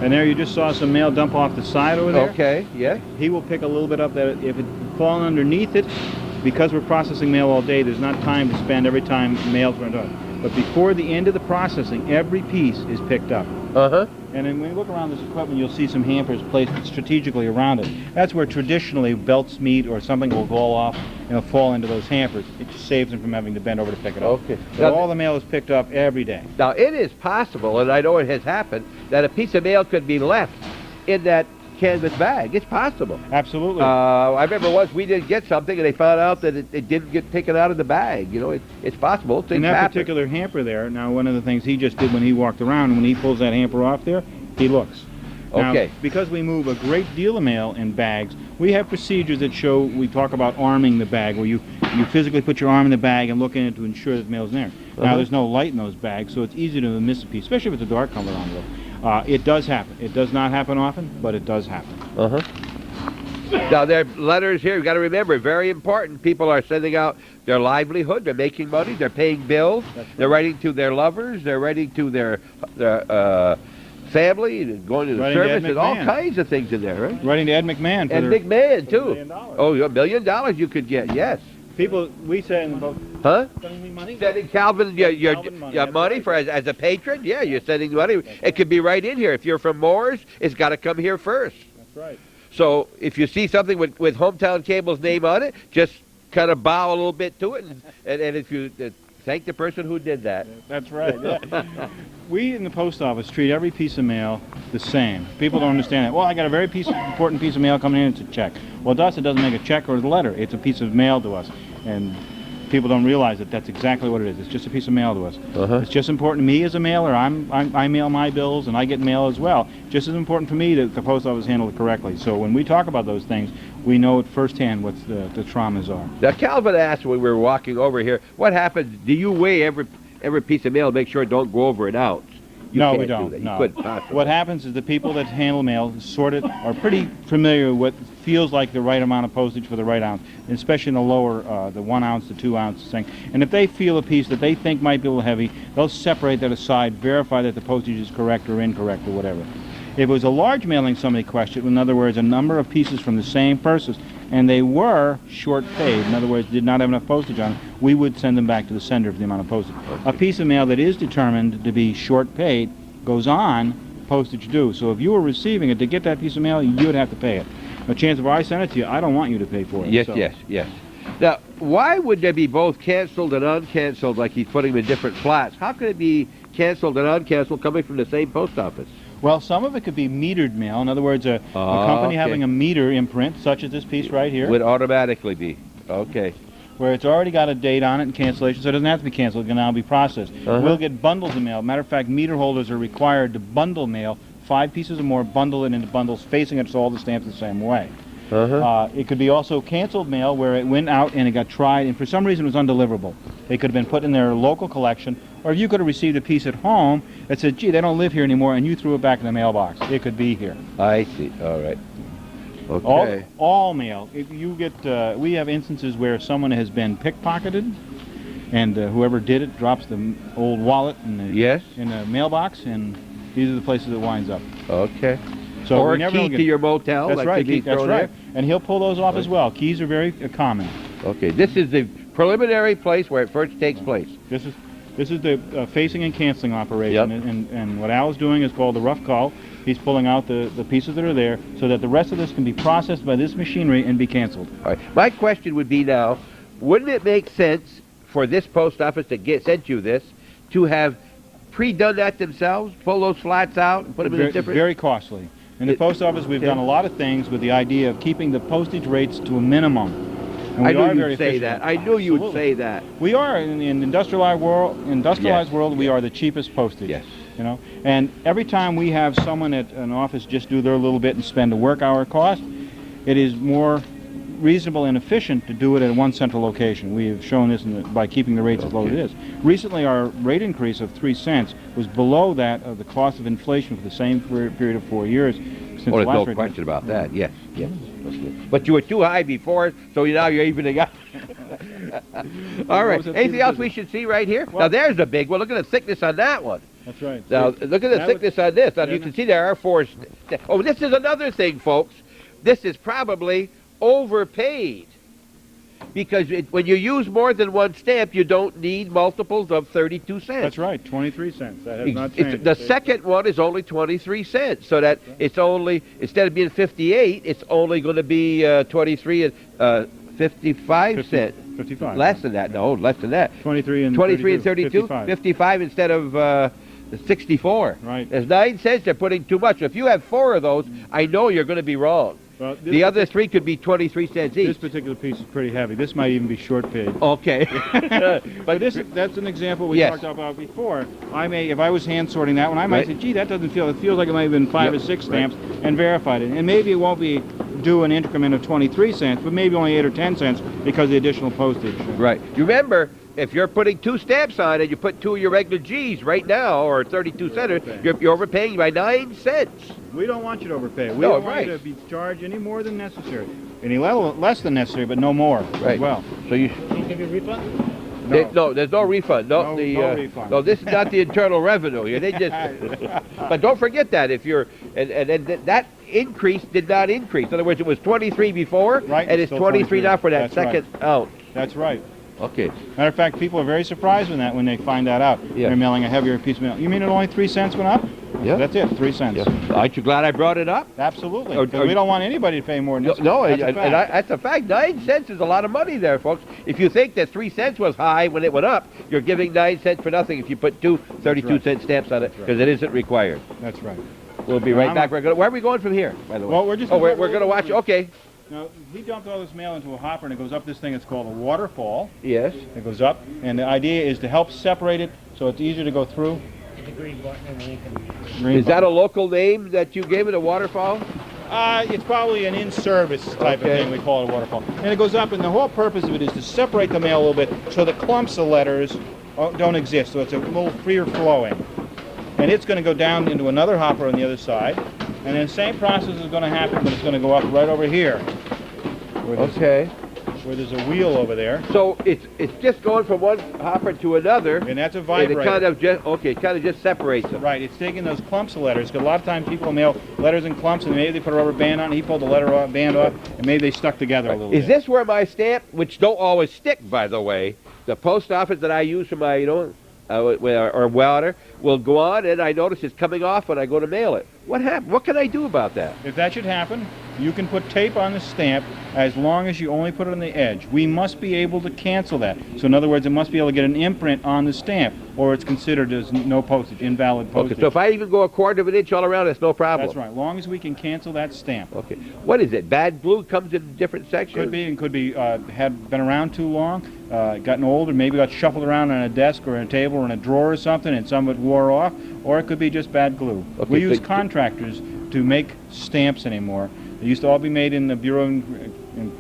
And there you just saw some mail dump off the side over there. Okay, yeah. He will pick a little bit up that if it falls underneath it, because we're processing mail all day, there's not time to spend every time mail's run out. But before the end of the processing, every piece is picked up. And then when you look around this equipment, you'll see some hampers placed strategically around it. That's where traditionally belts meet or something will go off and it'll fall into those hampers. It just saves them from having to bend over to pick it up. Okay. But all the mail is picked up every day. Now, it is possible, and I know it has happened, that a piece of mail could be left in that canvas bag. It's possible. Absolutely. I remember once we didn't get something, and they found out that it didn't get taken out of the bag. You know, it's possible. Things In that happen. particular hamper there, now one of the things he just did when he walked around, when he pulls that hamper off there, he looks. Now, Okay. because we move a great deal of mail in bags, we have procedures that show, we talk about arming the bag, where you physically put your arm in the bag and look in it to ensure that the mail's in there. Now, there's no light in those bags, so it's easy to miss a piece, especially if it's a dark color envelope. It does happen. It does not happen often, but it does happen. Now, there are letters here. You've got to remember, very important. People are sending out their livelihood. They're making money. They're paying bills. They're writing to their lovers. They're writing to their family, and going to the Writing to service, Ed and all McMahon. kinds of things in there, right? Writing to Ed McMahon. And Big Man, too. $1 million. Oh, $1 million you could get, yes. People, we say in the book, Huh? sending me money? Sending Calvin your Calvin money, your that's money right. for as a patron? Yeah, you're sending money. It could be right in here. If you're from Moore's, it's got to come here first. That's right. So if you see something with Hometown Cable's name on it, just kind of bow a little bit to it, and if you thank the person who did that. That's right. Yeah. We in the post office treat every piece of mail the same. People don't understand that. Well, I got a very important piece of mail coming in. It's a check. Well, to us, it doesn't make a check or a letter. It's a piece of mail to us, and people don't realize that that's exactly what it is. It's just a piece of mail to us. It's just important to me as a mailer. I mail my bills, and I get mail as well. Just as important for me that the post office handle it correctly. So when we talk about those things, we know it firsthand what the traumas are. Now, Calvin asked when we were walking over here, what happens? Do you weigh every piece of mail, make sure it don't go over an ounce? You No, can't we do don't. that. No. You couldn't possibly. What happens is the people that handle mail, sort it, are pretty familiar with what feels like the right amount of postage for the right ounce, and especially in the lower, the 1 ounce to 2 ounce thing. And if they feel a piece that they think might be a little heavy, they'll separate that aside, verify that the postage is correct or incorrect or whatever. If it was a large mailing somebody questioned, in other words, a number of pieces from the same person, and they were short paid, in other words, did not have enough postage on it, we would send them back to the sender for the amount of postage. A piece of mail that is determined to be short paid goes on postage due. So if you were receiving it, to get that piece of mail, you would have to pay it. The chance of I send it to you, I don't want you to pay for it. Yes, So- yes. Now, why would they be both canceled and uncanceled, like he's putting them in different flats? How could it be canceled and uncanceled coming from the same post office? Well, some of it could be metered mail. In other words, a company okay. having a meter imprint, such as this piece right here, Would automatically be. Okay. where it's already got a date on it and cancellation, so it doesn't have to be canceled. It can now be processed. We'll get bundles of mail. Matter of fact, meter holders are required to bundle mail, 5 pieces or more, bundle it into bundles, facing it so all the stamps the same way. It could be also canceled mail where it went out and it got tried and for some reason it was undeliverable. It could have been put in their local collection, Or if you could have received a piece at home that said, gee, they don't live here anymore, and you threw it back in the mailbox. It could be here. I see. All right. Okay. All mail. If you get, we have instances where someone has been pickpocketed, and whoever did it drops the old wallet in the mailbox, and these are the places it winds up. Okay. So or a key to your motel. That's right. That's right. There. And he'll pull those off as well. Keys are very common. Okay. This is the preliminary place where it first takes place. This is the facing and canceling operation. Yep. And what Al is doing is called the rough call. He's pulling out the pieces that are there so that the rest of this can be processed by this machinery and be canceled. All right. My question would be now, wouldn't it make sense for this post office that sent you this to have pre-done that themselves, pull those flats out and put them in a different... Very costly. In the post office, we've done a lot of things with the idea of keeping the postage rates to a minimum. And I knew you'd say that. I knew you would say that. We are in the industrialized world. We are the cheapest postage. Yes. You know, and every time we have someone at an office just do their little bit and spend a work hour cost, it is more reasonable and efficient to do it at one central location. We have shown this by keeping the rates as low as it is. Recently, our rate increase of 3 cents was below that of the cost of inflation for the same period of 4 years. Since Oh, there's no question about that. Yes, yes. But you were too high before, so now you're evening out. All right. Anything else we should see right here? Well, now, there's the big one. Look at the thickness on that one. That's right. Now, look at the thickness on this. Now, you can see there are 4... Oh, this is another thing, folks. This is probably overpaid, because when you use more than one stamp, you don't need multiples of 32 cents. That's right, 23 cents. That has not changed. The second one is only 23 cents, so that it's only, instead of being 58, it's only going to be 23 and 55 cents. 55. Less than that. No, less than that. 23 and 32. 55 instead of 64. Right. There's 9 cents. They're putting too much. If you have 4 of those, I know you're going to be wrong. Well, the other 3 could be 23 cents each. This particular piece is pretty heavy. This might even be short paid. Okay. But that's an example we talked about before. If I was hand sorting that one, I might say, gee, that doesn't feel, it feels like it might have been 5 or 6 stamps, and verified it. And maybe it won't be due an increment of 23 cents, but maybe only 8 or 10 cents because of the additional postage. Right. You remember, if you're putting 2 stamps on it, you put 2 of your regular G's right now, or 32 cents, you're overpaying by 9 cents. We don't want you to overpay. We don't want you to be charged any more than necessary. Any less than necessary, but no more as well. So you give you a refund? No, there's no refund. No refund. No, this is not the Internal Revenue. They just. But don't forget that if you're and that increase did not increase. In other words, it was 23 before, and it's 23 now for that second ounce. That's right. Okay. Matter of fact, people are very surprised when they find that out. Yeah. They're mailing a heavier piece of mail. You mean it only 3 cents went up? Yeah. That's it, 3 cents. Yeah. Aren't you glad I brought it up? Absolutely. Because we don't want anybody to pay more than this. No, that's a fact. 9 cents is a lot of money there, folks. If you think that 3 cents was high when it went up, you're giving 9 cents for nothing if you put 2 32-cent stamps on it, because it isn't required. That's right. We'll be right back. Where are we going from here, by the way? Well, we're just. We're going to watch. Okay. Now, he dumped all this mail into a hopper, and it goes up this thing. It's called a waterfall. Yes. It goes up, and the idea is to help separate it so it's easier to go through. The green button and the Is that a local name that you gave it, a waterfall? It's probably an in-service type of thing. We call it a waterfall. And it goes up, and the whole purpose of it is to separate the mail a little bit so the clumps of letters don't exist, so it's a little freer flowing. And it's going to go down into another hopper on the other side. And then the same process is going to happen, but it's going to go up right over here. Where there's a wheel over there. So it's just going from one hopper to another. And that's a vibrator. And it kind of just separates them. Right. It's taking those clumps of letters, because a lot of times people mail letters in clumps, and maybe they put a rubber band on it. He pulled the band off, and maybe they stuck together a little bit. Is this where my stamp, which don't always stick, by the way, the post office that I use for my, or water, will go on, and I notice it's coming off when I go to mail it. What happened? What can I do about that? If that should happen, you can put tape on the stamp as long as you only put it on the edge. We must be able to cancel that. So in other words, it must be able to get an imprint on the stamp, or it's considered as no postage, invalid postage. Okay, so if I even go 1/4 of an inch all around, it's no problem. That's right, as long as we can cancel that stamp. Okay. What is it? Bad glue comes in different sections? Could be, and could be had been around too long, gotten old, or maybe got shuffled around on a desk or a table or in a drawer or something, and some of it wore off, or it could be just bad glue. Okay, we use contractors to make stamps anymore. They used to all be made in the Bureau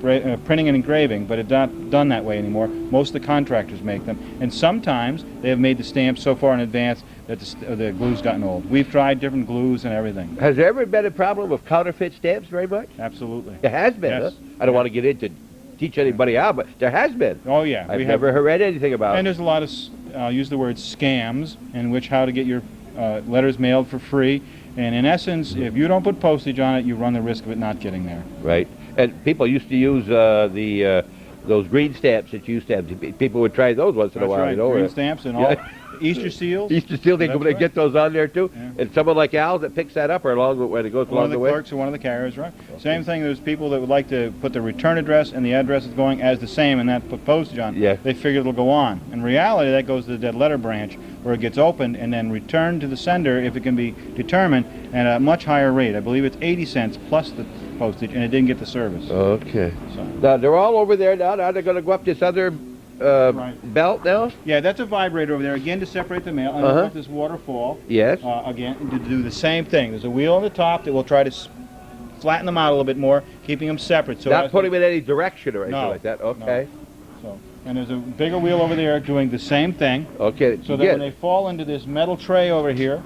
printing and engraving, but it's not done that way anymore. Most of the contractors make them, and sometimes they have made the stamps so far in advance that the glue's gotten old. We've tried different glues and everything. Has there ever been a problem with counterfeit stamps very much? Absolutely. It has been, Yes. huh? I don't want to get into teach anybody out, but there has been. Oh yeah. I've never read anything about And it. there's a lot of, I'll use the word scams, in which how to get your letters mailed for free. And in essence, if you don't put postage on it, you run the risk of it not getting there. Right. And people used to use those green stamps that you used to have. People would try those once in a That's while. right. You know, Green stamps and all. Easter seals. Easter seal, they That's they right. get those on there too. Yeah. And someone like Al that picks that up, or along when it goes One along of the the way. clerks or one of the carriers, right? Same thing. There's people that would like to put the return address and the address is going as the same, and that put postage on. Yeah. They figure it'll go on. In reality, that goes to the dead letter branch, where it gets opened and then returned to the sender if it can be determined at a much higher rate. I believe it's 80 cents plus the postage, and it didn't get the service. Okay. So. Now they're all over there now. Now they're going to go up this other belt now. Yeah, that's a vibrator over there again to separate the mail. And we've got this waterfall. Yes. Again, to do the same thing. There's a wheel on the top that will try to flatten them out a little bit more, keeping them separate. So Not putting them in any direction or anything No, like that. Okay. So, and there's a bigger wheel over there doing the same thing. Okay. So that when they fall into this metal tray over here,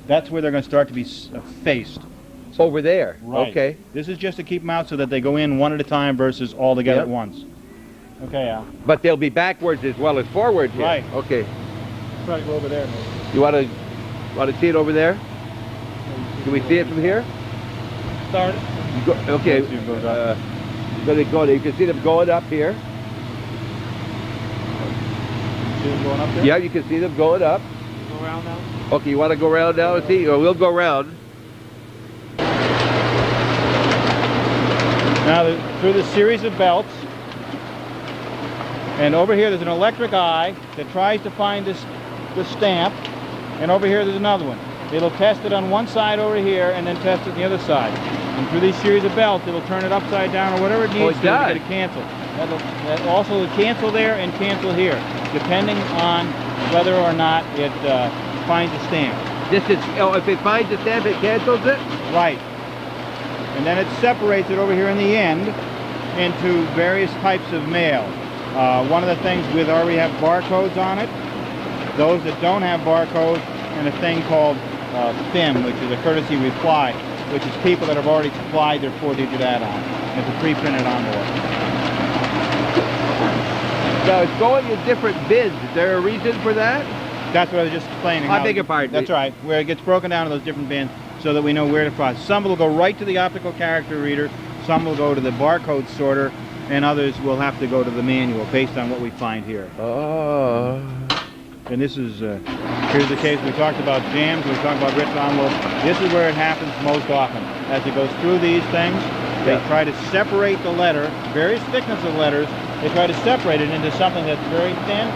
that's where they're going to start to be faced. Over there. Right. Okay. This is just to keep them out so that they go in one at a time versus all together at once. Okay, Al. But they'll be backwards as well as forwards. Here. Right. Okay. Try to go over there. You want to see it over there? Can we see it from here? Start. Okay. Let's see if it goes up. You can see them going up here. See them going up there? Yeah, you can see them going up. Go around now. Okay, you want to go around now and see? Or we'll go around. Now, through this series of belts, and over here there's an electric eye that tries to find the stamp, and over here there's another one. It'll test it on one side over here and then test it on the other side. And through these series of belts, it'll turn it upside down or whatever it needs to get it canceled. That'll also cancel there and cancel here, depending on whether or not it finds a stamp. This is, if it finds the stamp, it cancels it? Right. And then it separates it over here in the end into various types of mail. One of the things we already have barcodes on it. Those that don't have barcodes, and a thing called FIM, which is a courtesy reply, which is people that have already supplied their 4-digit add-on. It's a pre-printed envelope. Now, it's going in different bins. Is there a reason for that? That's what I was just explaining. I beg your pardon. That's right, where it gets broken down into those different bins so that we know where to process. Some will go right to the optical character reader, some will go to the barcode sorter, and others will have to go to the manual based on what we find here. Oh. And this is, here's the case, we talked about jams, we talked about rich envelopes. This is where it happens most often. As it goes through these things, they try to separate the letter, various thickness of letters, they try to separate it into something that's very thin,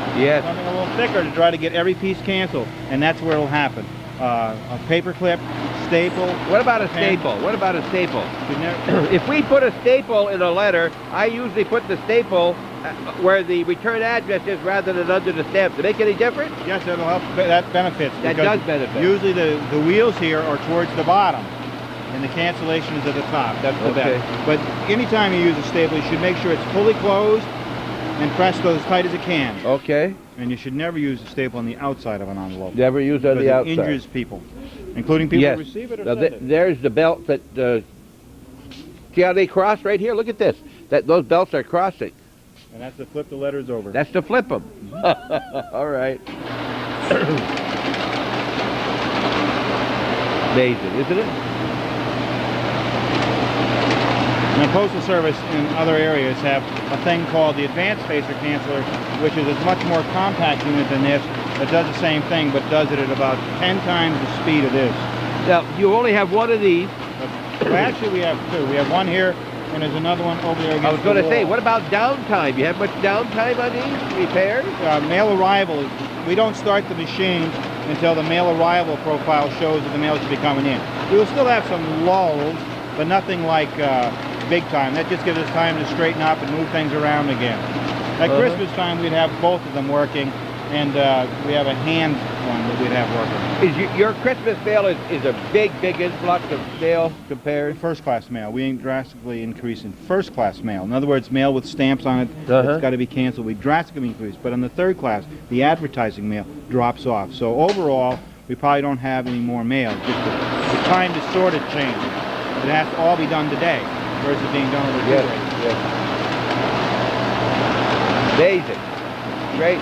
something a little thicker to try to get every piece canceled. And that's where it'll happen. A paper clip, staple. What about a staple? What about a staple? If we put a staple in a letter, I usually put the staple where the return address is rather than under the stamp. Does it make any difference? Yes, that'll help. That benefits. That does benefit. Usually the wheels here are towards the bottom, and the cancellation is at the top. That's the best. But anytime you use a staple, you should make sure it's fully closed and pressed as tight as it can. Okay. And you should never use a staple on the outside of an envelope. Never use on the outside. It injures people, including people who receive it or send it. There's the belt that, see how they cross right here? Look at this. Those belts are crossing. And that's to flip the letters over. That's to flip them. All right. Amazing, isn't it? And the Postal Service in other areas have a thing called the Advanced Spacer Canceller, which is a much more compact unit than this. That does the same thing, but does it at about 10 times the speed of this. Now, you only have one of these. Well, actually, we have two. We have one here, and there's another one over there against I was going to the say, wall. what about downtime? You have much downtime on these repairs? Mail arrival, we don't start the machines until the mail arrival profile shows that the mail should be coming in. We will still have some lulls, but nothing like big time. That just gives us time to straighten up and move things around again. At Christmas time, we'd have both of them working, and we have a hand one that we'd have working. Your Christmas mail is a big influx of mail compared? First class mail. We ain't drastically increasing first class mail. In other words, mail with stamps on it, it's got to be canceled. We drastically increase. But on the third class, the advertising mail drops off. So overall, we probably don't have any more mail. Just the time to sort it changes. It has to all be done today versus being done over 2 days. Yes. Amazing. Great.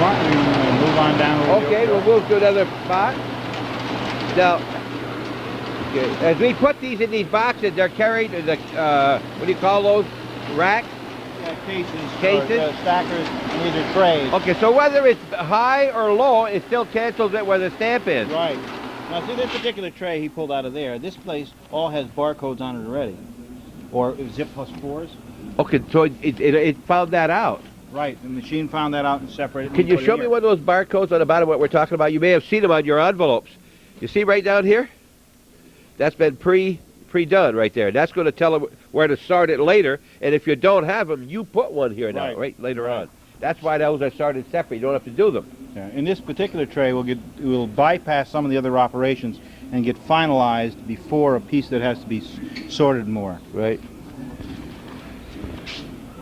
We move on down. Okay, we'll move to another spot. Now, as we put these in these boxes, they're carried in the, what do you call those? Racks? Yeah, cases. Cases? Or, stackers, and these are trays. Okay, so whether it's high or low, it still cancels it where the stamp is. Right. Now see this particular tray he pulled out of there. This place all has barcodes on it already. Or zip plus 4s. Okay, so it found that out. Right, the machine found that out and separated it. Can you show me one of those barcodes on the bottom of what we're talking about? You may have seen them on your envelopes. You see right down here? That's been pre-done right there. That's going to tell them where to start it later. And if you don't have them, you put one here now, right later on. That's why those are started separate. You don't have to do them. Yeah. In this particular tray, we'll bypass some of the other operations and get finalized before a piece that has to be sorted more. Right.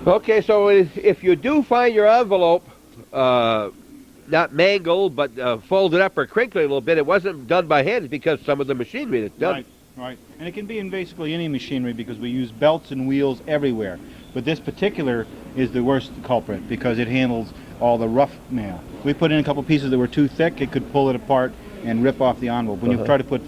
Okay, so if you do find your envelope not mangled, but folded up or crinkly a little bit, it wasn't done by hand. It's because some of the machinery that's done. Right. And it can be in basically any machinery because we use belts and wheels everywhere. But this particular is the worst culprit because it handles all the rough mail. We put in a couple pieces that were too thick, it could pull it apart and rip off the envelope. When you try to put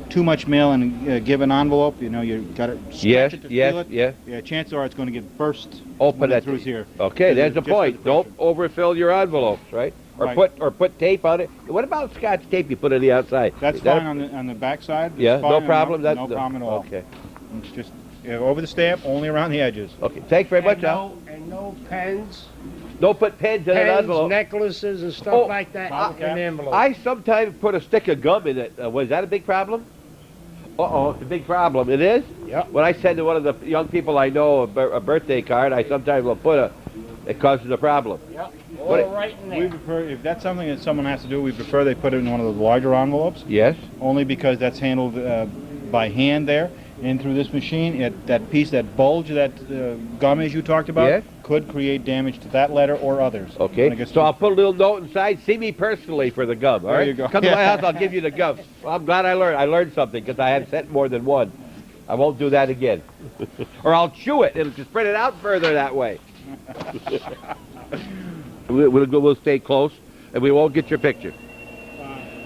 too much mail in a given envelope, you know, you got to stretch it to feel it. Yeah, chances are it's going to get burst open through here. Okay, there's the point. Don't overfill your envelopes, right? Or put tape on it. What about Scotch tape you put on the outside? That's fine on the back side. Yeah, no problem. No problem at all. Okay. It's just over the stamp, only around the edges. Okay, thanks very much, Al. And no pens. Don't put pens in an envelope. Necklaces and stuff like that in the envelope. I sometimes put a stick of gum in it. Was that a big problem? Uh-oh, it's a big problem. It is? Yeah. When I send to one of the young people I know a birthday card, I sometimes will put it causes a problem. Yeah. Right in there. We prefer, if that's something that someone has to do, we prefer they put it in one of the larger envelopes. Yes. Only because that's handled by hand there. And through this machine, that piece, that bulge, that gum as you talked about, could create damage to that letter or others. Okay, so I'll put a little note inside. See me personally for the gum, all right? There you go. Come to my house, I'll give you the gum. Well, I'm glad I learned something because I had sent more than one. I won't do that again. Or I'll chew it. It'll just spread it out further that way. We'll stay close, and we won't get your picture.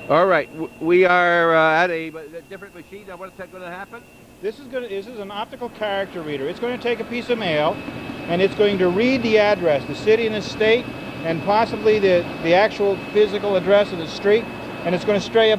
All right, we are at a different machine. Now, what's that going to happen? This is an optical character reader. It's going to take a piece of mail, and it's going to read the address, the city and the state, and possibly the actual physical address of the street, and it's going to spray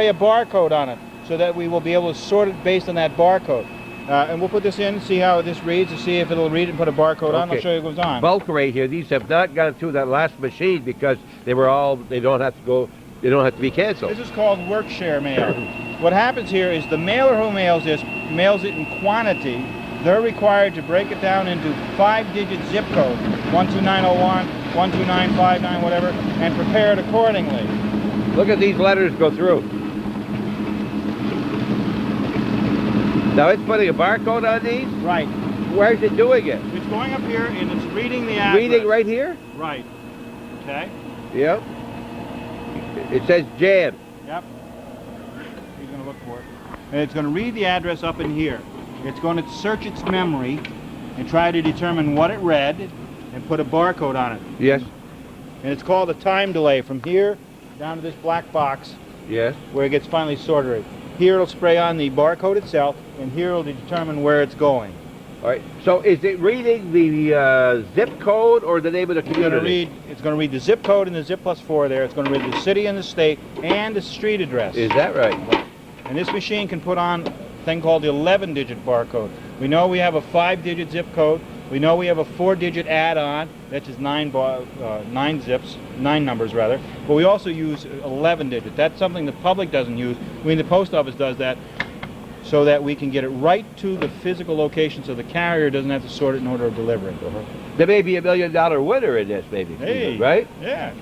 a barcode on it so that we will be able to sort it based on that barcode. And we'll put this in, see how this reads, to see if it'll read and put a barcode on. I'll show you what goes on. Bulk rate here. These have not gone through that last machine because they don't have to be canceled. This is called work-share mail. What happens here is the mailer who mails this mails it in quantity. They're required to break it down into 5-digit zip code, 12901, 12959, whatever, and prepare it accordingly. Look at these letters go through. Now it's putting a barcode on these? Right. Where's it doing it? It's going up here and it's reading the address. Reading right here? Right. Okay. Yep. It says jam. Yep. He's going to look for it. And it's going to read the address up in here. It's going to search its memory and try to determine what it read and put a barcode on it. Yes. And it's called a time delay from here down to this black box. Yes. Where it gets finally sorted. Here it'll spray on the barcode itself, and here it'll determine where it's going. All right. So is it reading the zip code or the name of the community? It's going to read the zip code and the zip plus 4 there. It's going to read the city and the state and the street address. Is that right? And this machine can put on a thing called the 11-digit barcode. We know we have a 5-digit zip code. We know we have a 4-digit add-on. That's just 9 numbers rather. But we also use 11 digits. That's something the public doesn't use. I mean, the post office does that. so that we can get it right to the physical location so the carrier doesn't have to sort it in order of delivery. There may be $1 million winner in this, maybe. Hey, right? Yeah.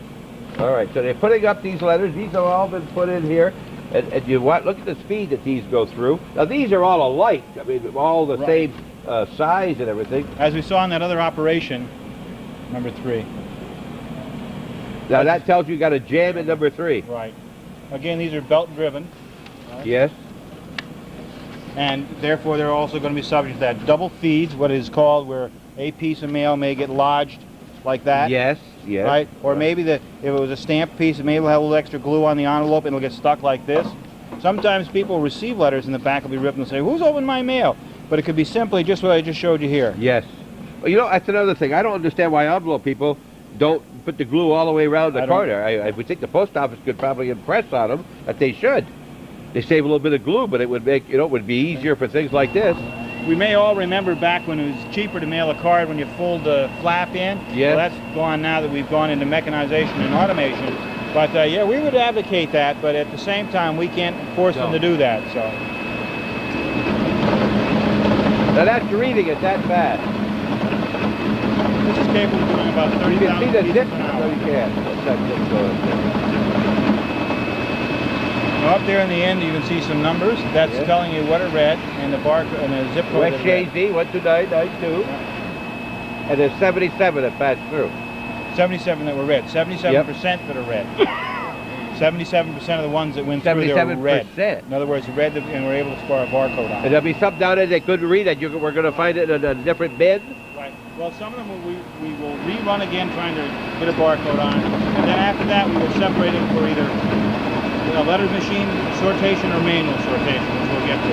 All right, so they're putting up these letters. These have all been put in here. And you look at the speed that these go through. Now, these are all alike. I mean, all the same size and everything. As we saw in that other operation, number 3. Now, that tells you got a jam in number 3. Right. Again, these are belt driven. Right? Yes. And therefore, they're also going to be subject to that double feeds, what is called where a piece of mail may get lodged like that. Yes, yes. Right? Or maybe if it was a stamped piece, it may have a little extra glue on the envelope and it'll get stuck like this. Sometimes people receive letters and the back will be ripped and say, who's opened my mail? But it could be simply just what I just showed you here. Yes. Well, you know, that's another thing. I don't understand why envelope people don't put the glue all the way around the corner. I would think the post office could probably impress on them that they should. They save a little bit of glue, but it would make, you know, it would be easier for things like this. We may all remember back when it was cheaper to mail a card when you fold the flap in. Yes. Well, that's gone now that we've gone into mechanization and automation. But yeah, we would advocate that, but at the same time, we can't force them to do that. So. Now that's reading it that fast. This is capable of doing about 30,000 You can see the pieces dip. an No, hour. you can't. What's that dip going? Now up there in the end, you can see some numbers. That's Yes. telling you what it read and the barcode and the zip code. that it read. WGOH 12992. And there's 77 that passed through. 77 that were read. 77% that are read. 77% of the ones that went through there were read. 77%. In other words, read and were able to score a barcode on And it. there'll be some down there they couldn't read that we're going to find it in a different bin. Right. Well, some of them we will rerun again trying to get a barcode on it. And then after that, we will separate them for either a letters machine sortation or manual sortation, which we'll get to.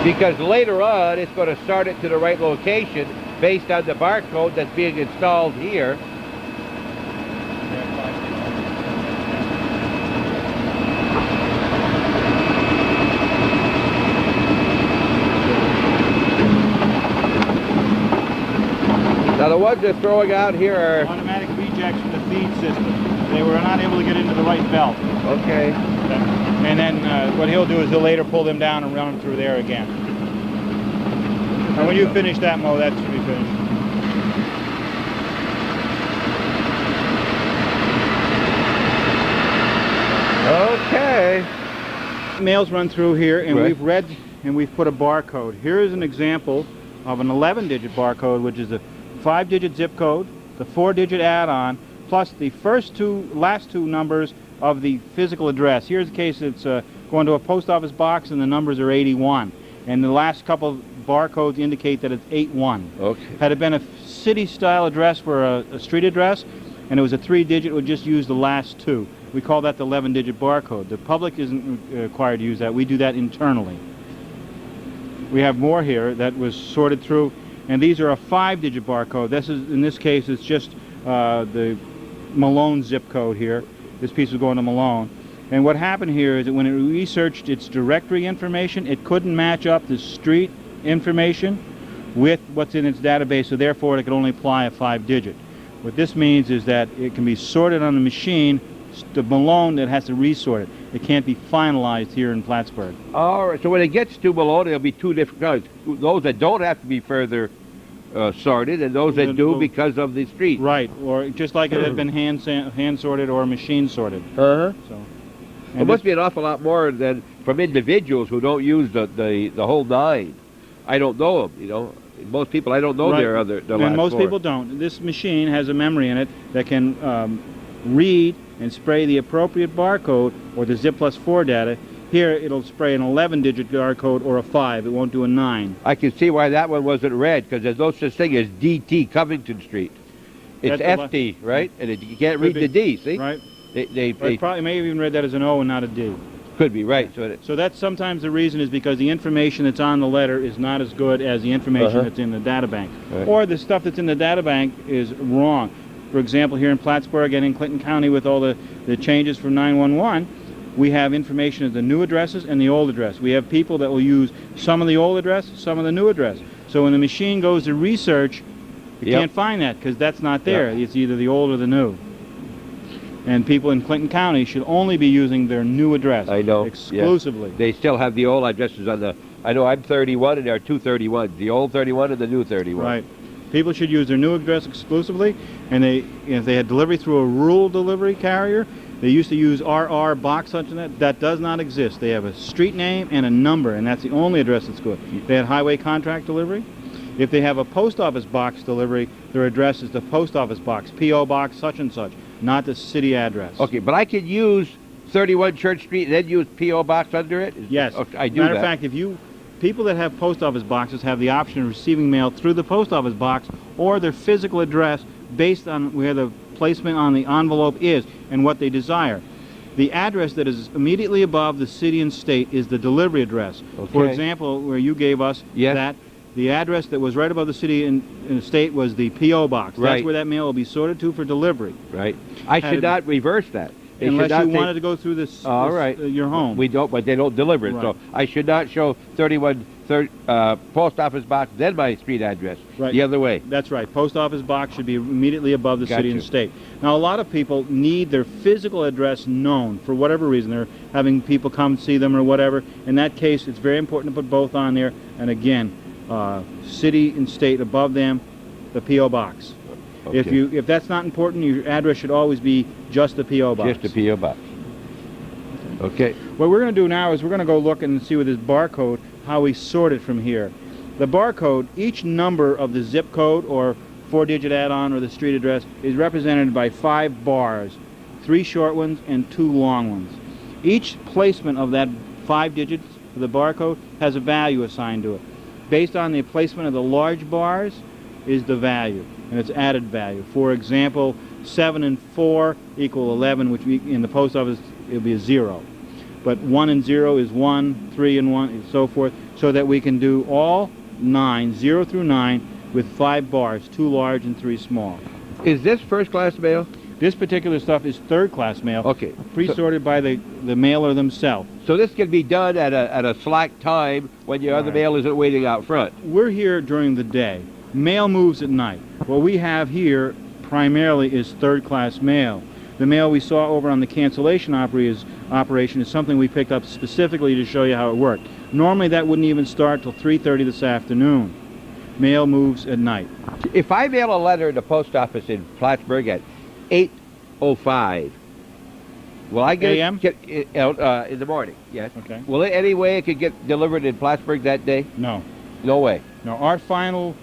Because later on, it's going to sort it to the right location based on the barcode that's being installed here. Now the ones they're throwing out here are... Automatic rejects from the feed system. They were not able to get into the right belt. Okay. And then what he'll do is he'll later pull them down and run them through there again. And when you finish that, Mo, that should be finished. Okay. Mails run through here, and Right. we've read and we've put a barcode. Here is an example of an 11-digit barcode, which is a 5-digit zip code, the 4-digit add-on, plus the last two numbers of the physical address. Here's the case it's going to a post office box, and the numbers are 81. And the last couple of barcodes indicate that it's 81. Okay. Had it been a city-style address for a street address, and it was a 3-digit, it would just use the last 2. We call that the 11-digit barcode. The public isn't required to use that. We do that internally. We have more here that was sorted through, and these are a 5-digit barcode. This is, in this case, it's just the Malone zip code here. This piece was going to Malone. And what happened here is that when it researched its directory information, it couldn't match up the street information with what's in its database, so therefore it could only apply a 5-digit. What this means is that it can be sorted on the machine, the Malone that has to resort it. It can't be finalized here in Plattsburgh. All right. So when it gets to Malone, there'll be 2 different kinds. Those that don't have to be further sorted, and those that do because of the street. Right, or just like it had been hand sorted or machine sorted. Uh-huh. So, There must be an awful lot more than from individuals who don't use the whole 9. I don't know them, you know. Most people, I don't know their last And most 4. people don't. This machine has a memory in it that can read and spray the appropriate barcode or the zip plus 4 data. Here it'll spray an 11-digit barcode or a 5. It won't do a 9. I can see why that one wasn't read, because there's no such thing as DT Covington Street. It's FT, right? And you can't read the D, see? Right. They Probably may have even read that as an O and not a D. could be, right. So that's sometimes the reason is because the information that's on the letter is not as good as the information that's in the data bank. Right. Or the stuff that's in the data bank is wrong. For example, here in Plattsburgh and in Clinton County with all the changes from 911, we have information of the new addresses and the old address. We have people that will use some of the old address, some of the new address. So when the machine goes to research, you can't find that because that's not there. It's either the old or the new. And people in Clinton County should only be using their new address. I know. Exclusively. They still have the old addresses on the I know I'm 31 and there are two 31s, the old 31 and the new 31. Right. People should use their new address exclusively, and if they had delivery through a rural delivery carrier, they used to use RR box such and that. That does not exist. They have a street name and a number, and that's the only address that's good. They had highway contract delivery. If they have a post office box delivery, their address is the post office box, P.O. box such and such, not the city address. Okay, but I could use 31 Church Street and then use P.O. box under it? Yes. Okay, I do Matter that. of fact, people that have post office boxes have the option of receiving mail through the post office box or their physical address based on where the placement on the envelope is and what they desire. The address that is immediately above the city and state is the delivery address. Okay. For example, where you gave us Yes. that, the address that was right above the city and the state was the P.O. box. Right. That's where that mail will be sorted to for delivery. Right. I should not reverse that. They should Unless not you say- wanted to go through All right. your home. We don't, but they don't deliver it. So Right. I should not show 31 post office box, then my street address. Right. The other way. That's right. Post office box should be immediately above the city Gotcha. and state. Now, a lot of people need their physical address known for whatever reason. They're having people come see them or whatever. In that case, it's very important to put both on there. And again, city and state above them, the P.O. box. Okay. If that's not important, your address should always be just the P.O. box. Just the P.O. box. Okay. What we're going to do now is we're going to go look and see with this barcode how we sort it from here. The barcode, each number of the zip code or 4-digit add-on or the street address is represented by 5 bars, 3 short ones and 2 long ones. Each placement of that 5 digits of the barcode has a value assigned to it. Based on the placement of the large bars is the value, and it's added value. For example, 7 and 4 equal 11, which in the post office it'll be a 0. But 1 and 0 is 1, 3 and 1, and so forth, so that we can do all 9, 0 through 9, with 5 bars, 2 large and 3 small. Is this first class mail? This particular stuff is third-class mail, Okay. pre-sorted by the mailer themselves. So this can be done at a slack time when your other Right. mail isn't waiting out front. We're here during the day. Mail moves at night. What we have here primarily is third-class mail. The mail we saw over on the cancellation operation is something we picked up specifically to show you how it worked. Normally that wouldn't even start till 3:30 this afternoon. Mail moves at night. If I mail a letter in the post office in Plattsburgh at 8:05, will I get AM? in the morning? Yes. Okay. Will it any way it could get delivered in Plattsburgh that day? No. No way. Now, our final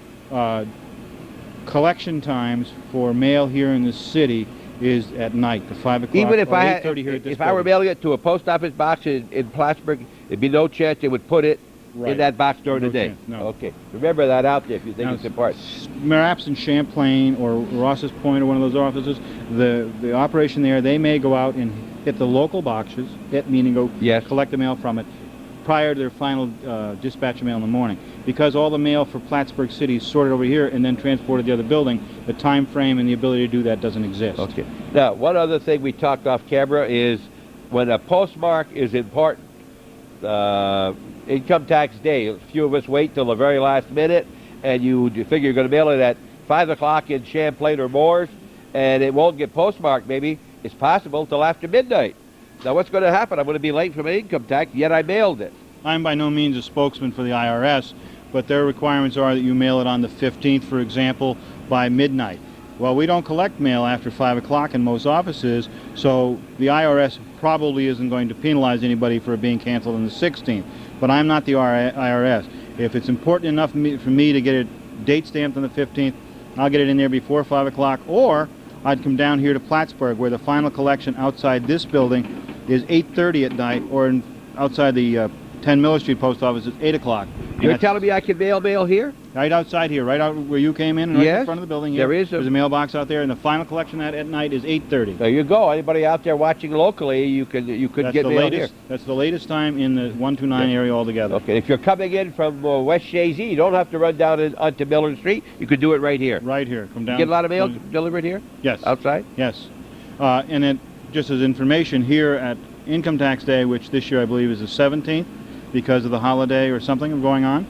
collection times for mail here in the city is at night, to 5 o'clock Even if or I 8:30 here at this if I were building. mailing it to a post office box in Plattsburgh, there'd be no chance they would put it Right. in that box during No the day. chance, no. Okay. Remember that out there if you think Now, it's important. Perhaps in Champlain or Ross's Point or one of those offices, the operation there, they may go out and hit the local boxes, meaning go Yes. collect the mail from it, prior to their final dispatch of mail in the morning. Because all the mail for Plattsburgh City is sorted over here and then transported to the other building, the time frame and the ability to do that doesn't exist. Okay. Now, one other thing we talked off camera is when a postmark is important. Income tax day, a few of us wait till the very last minute, and you figure you're going to mail it at 5 o'clock in Champlain or Moores, and it won't get postmarked, maybe. It's possible till after midnight. Now, what's going to happen? I'm going to be late for my income tax, yet I mailed it. I'm by no means a spokesman for the IRS, but their requirements are that you mail it on the 15th, for example, by midnight. Well, we don't collect mail after 5 o'clock in most offices, so the IRS probably isn't going to penalize anybody for it being canceled on the 16th. But I'm not the IRS. If it's important enough for me to get it date stamped on the 15th, I'll get it in there before 5 o'clock, or I'd come down here to Plattsburgh, where the final collection outside this building is 8:30 at night, or outside the 10 Miller Street Post Office is 8 o'clock. You're telling me I can mail here? Right outside here, right out where you came in, and right in Yes, front of the building here. there is There's a mailbox out there, and the final collection at night is 8:30. There you go. Anybody out there watching locally, you could That's get the mail latest. That's the latest time in the 129 area altogether. here. Okay, if you're coming in from West Shazy, you don't have to run down onto Miller Street. You could do it right here. Right here. Come down. Get a lot of mail delivered here? Yes. Outside? Yes. And it, just as information, here at Income Tax Day, which this year I believe is the 17th, because of the holiday or something going on,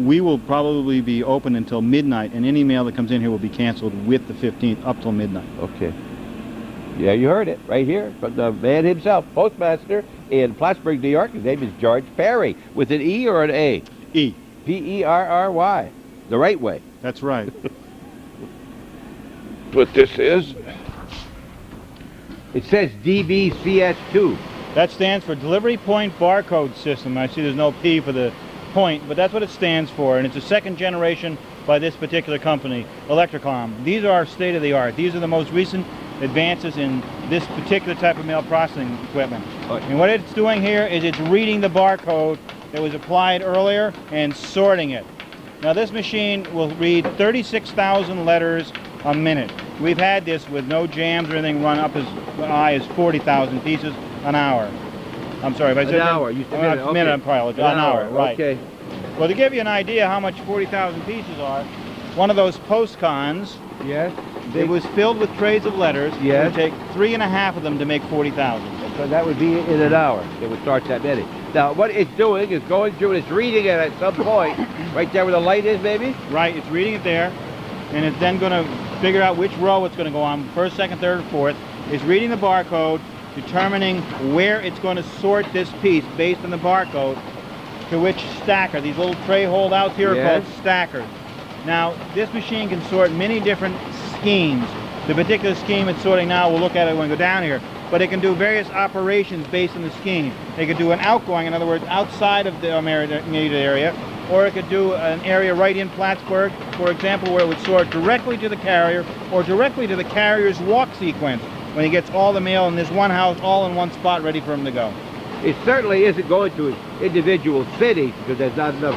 we will probably be open until midnight, and any mail that comes in here will be canceled with the 15th up till midnight. Okay. Yeah, you heard it right here from the man himself, postmaster in Plattsburgh, New York. His name is George Perry, with an E or an A? E. Perry. The right way. That's right. What this is? It says DBCS2. That stands for Delivery Point Barcode System. I see there's no P for the point, but that's what it stands for, and it's a second generation by this particular company, Electrocom. These are state-of-the-art. These are the most recent advances in this particular type of mail processing equipment. And what it's doing here is it's reading the barcode that was applied earlier and sorting it. Now this machine will read 36,000 letters a minute. We've had this with no jams or anything run up as high as 40,000 pieces an hour. I'm sorry if I said an hour. You said minute. Okay. Minute, I apologize. An hour, right. Okay. Well, to give you an idea how much 40,000 pieces are, one of those postcons, Yes. it was filled with trays of letters. Yes. It would take 3.5 of them to make 40,000. So that would be in an hour. It would start that many. Now, what it's doing is going through and it's reading it at some point, right there where the light is, maybe? Right, it's reading it there, and it's then going to figure out which row it's going to go on, first, second, third, or fourth. It's reading the barcode, determining where it's going to sort this piece based on the barcode to which stacker. These little tray holdouts here are called stackers. Now, this machine can sort many different schemes. The particular scheme it's sorting now, we'll look at it when we go down here, but it can do various operations based on the scheme. It could do an outgoing, in other words, outside of the immediate area, or it could do an area right in Plattsburgh, for example, where it would sort directly to the carrier or directly to the carrier's walk sequence when he gets all the mail in this one house, all in one spot, ready for him to go. It certainly isn't going to individual cities because there's not enough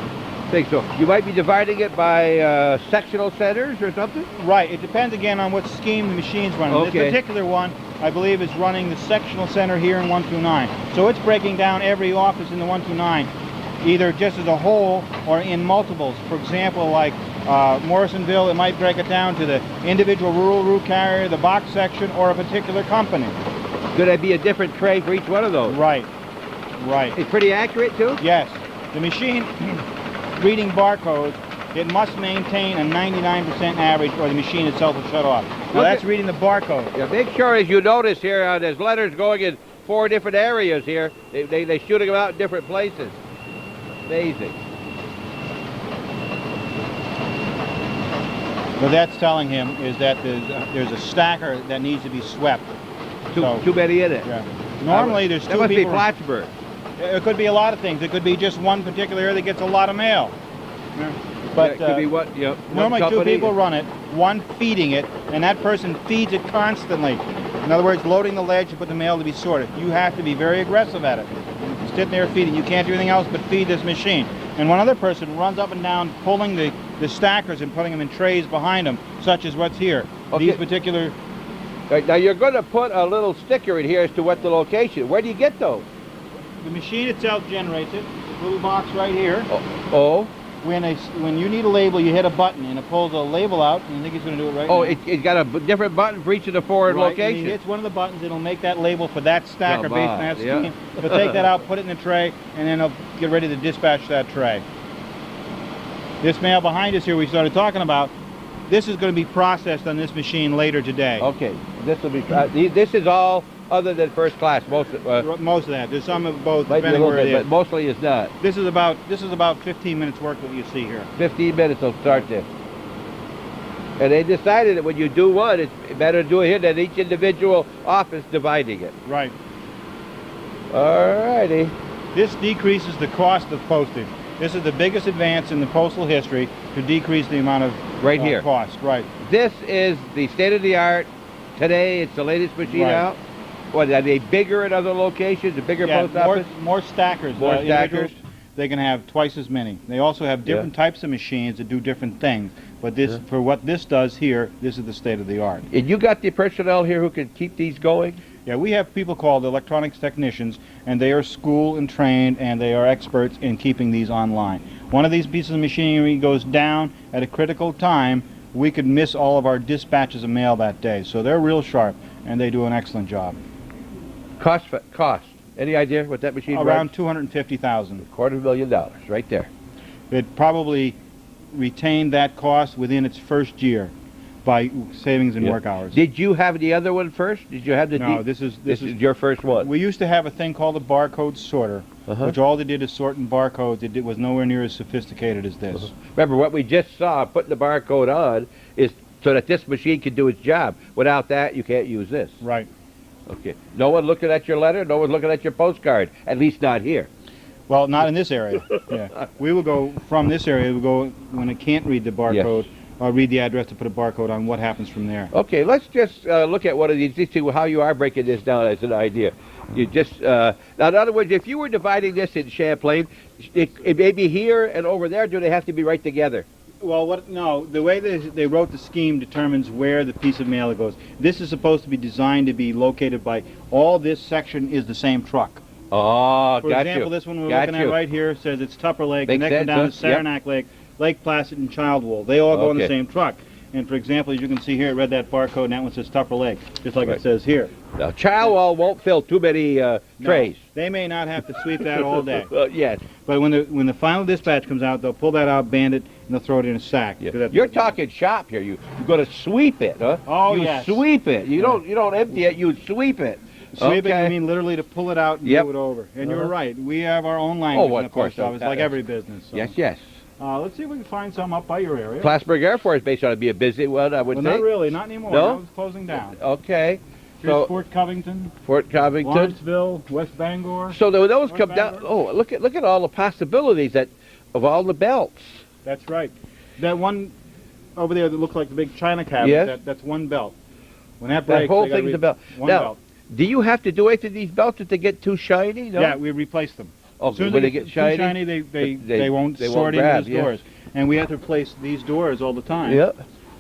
things. So you might be dividing it by sectional centers or something? Right. It depends again on what scheme the machine's running. Okay. This particular one, I believe, is running the sectional center here in 129. So it's breaking down every office in the 129, either just as a whole or in multiples. For example, like Morrisonville, it might break it down to the individual rural route carrier, the box section, or a particular company. Could there be a different tray for each one of those? Right. Right. It's pretty accurate too? Yes. The machine reading barcodes, it must maintain a 99% average or the machine itself will shut off. Now that's reading the barcode. Yeah, make sure, as you notice here, there's letters going in 4 different areas here. They're shooting them out in different places. Amazing. What that's telling him is that there's a stacker that needs to be swept. Too many in it. Yeah. Normally there's 2 people. That must be Plattsburgh. It could be a lot of things. It could be just one particular area that gets a lot of mail. But it could be what, normally one 2 people run it, one feeding it, and that person feeds it constantly. In other words, loading the ledge to put the mail to be sorted. You have to be very aggressive at it. You're sitting there feeding. You can't do anything else but feed this machine. And one other person runs up and down pulling the stackers and putting them in trays behind them, such as what's here. Okay. These particular... Right, now you're going to put a little sticker in here as to what the location. Where do you get those? The machine itself generates it. Little box right here. Oh. When you need a label, you hit a button and it pulls a label out. And I think he's going to do it right now. It's got a different button for each of the 4 locations. When he hits one of the buttons, it'll make that label for that stacker based on that scheme. He'll take that out, put it in the tray, and then he'll get ready to dispatch that tray. This mail behind us here we started talking about, this is going to be processed on this machine later today. Okay. This will be. This is all other than first class. Most of that. There's some of both, might depending be a little where bit, it is. but mostly it's not. This is about 15 minutes work that you see here. 15 minutes will start this. And they decided that when you do one, it's better to do it here than each individual office dividing it. Right. All righty. This decreases the cost of postage. This is the biggest advance in the postal history to decrease the amount of here cost. Right. This is the state-of-the-art. Today, it's the latest machine out. What, are they bigger at other locations, a bigger post office? More stackers. More stackers? They can have twice as many. They also have different types of machines that do different things. But this, for what this does here, this is the state-of-the-art. And you got the personnel here who can keep these going? Yeah, we have people called electronics technicians, and they are schooled and trained, and they are experts in keeping these online. One of these pieces of machinery goes down at a critical time, we could miss all of our dispatches of mail that day. So they're real sharp, and they do an excellent job. Cost. Any idea what that machine Around $250,000. $250,000, right there. It probably retained that cost within its first year. by savings in Yeah. work hours. Did you have the other one first? Did you have the? No, this is your first one. We used to have a thing called a barcode sorter, which all they did is sort in barcodes. It was nowhere near as sophisticated as this. Remember, what we just saw, putting the barcode on, is so that this machine can do its job. Without that, you can't use this. Right. Okay. No one looking at your letter. No one looking at your postcard. At least not here. Well, not in this area. Yeah. We will go from this area. We go when it can't read the barcode. Or read the address to put a barcode on. What happens from there? Okay, let's just look at one of these to see how you are breaking this down as an idea. You just now, in other words, if you were dividing this in Champlain, it may be here and over there. Do they have to be right together? Well, no. The way they wrote the scheme determines where the piece of mail goes. This is supposed to be designed to be located by all this section is the same truck. Oh, For got example, you. this one we're Got looking you. at right here says it's Tupper Lake, Makes connected sense, down huh? to Saranac Lake, Lake Placid, and Childwell. They all go in the Okay. same truck. And for example, as you can see here, it read that barcode, and that one says Tupper Lake, just like Right. it says here. Now, Chowell won't fill too many trays. They may not have to sweep that all day. Yes. But when the final dispatch comes out, they'll pull that out, band it, and they'll throw it in a sack. Yeah. 'Cause that's- You're talking shop here. You're going to sweep it, huh? Oh, you yes. sweep it. You don't empty it. You sweep it. Sweep it, Okay. you mean literally to pull it out and Yep. move it over. And you're Uh-huh. right. We have our own language Oh, in the of course. post office, like every business. So. Yes, yes. Let's see if we can find some up by your area. Plattsburgh Air Force Base ought to be a busy one, I would Well, think. not really. Not anymore. No? That was closing down. Okay. Here's So, Fort Covington, Fort Covington. Lawrenceville, West Bangor. So those North come down. Bangor. Oh, look at all the possibilities of all the belts. That's right. That one over there that looks like the big China cabinet, Yes. that's one belt. When that That breaks, whole they gotta thing's a re- belt. One Now, belt. Do you have to do anything to these belts if they get too shiny? No? Yeah, we replace them. Oh, As soon as when they they get too shiny? shiny, they won't they won't sort grab, into these yeah. doors. And we have to replace these doors all the time. Yeah.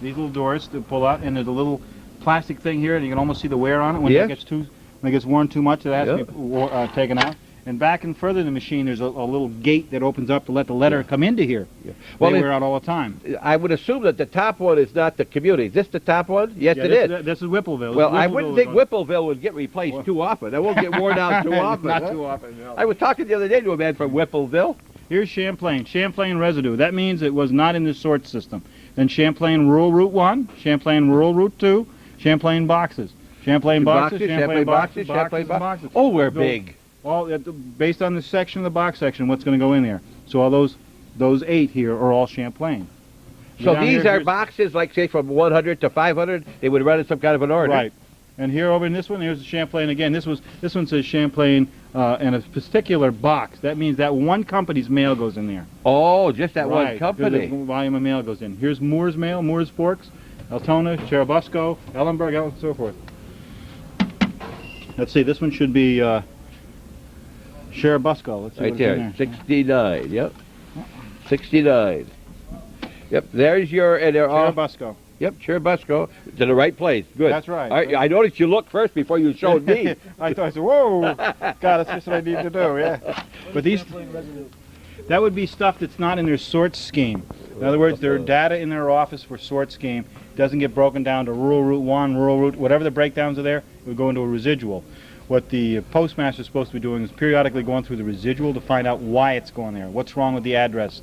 These little doors to pull out, and there's a little plastic thing here, and you can almost see the wear on it when Yes. it gets worn too much. It has Yeah. to be taken out. And back and further in the machine, there's a little gate that opens up to let the letter come into here. Yeah. Well, They it- wear out all the time. I would assume that the top one is not the community. Is this the top one? Yes, it is. This is Whippleville. Well, I Whippleville wouldn't is think on- Whippleville would get replaced too often. It won't get worn out too often. Not huh? too often, no. I was talking the other day to a man from Whippleville. Here's Champlain. Champlain residue. That means it was not in the sort system. Then Champlain Rural Route 1, Champlain Rural Route 2, Champlain boxes. Champlain boxes, Champlain boxes, Champlain boxes. Oh, we're big. All based on the section of the box section, what's going to go in there. So all those 8 here are all Champlain. So Down these here, are here's- boxes, like say from 100 to 500. They would run in some kind of an order. Right. And here over in this one, here's the Champlain again. This one says Champlain in a particular box. That means that one company's mail goes in there. Oh, just that one Right. company. There's a volume of mail goes in. Here's Moore's mail, Moore's Forks, Altona, Cherubusco, Ellenberg, and so forth. Let's see, this one should be Cherubusco. Let's see Right what's in there, there. 69. Yep, 69. Yep, there's your, and they're all. Cherubusco. Yep, Cherubusco. To the right place. Good. That's right. I noticed you looked first before you showed me. I said, whoa, God, that's just what I need to do, yeah. But that would be stuff that's not in their sort scheme. In other words, their data in their office for sort scheme doesn't get broken down to rural route 1, rural route, whatever the breakdowns are there, it would go into a residual. What the postmaster is supposed to be doing is periodically going through the residual to find out why it's going there, what's wrong with the address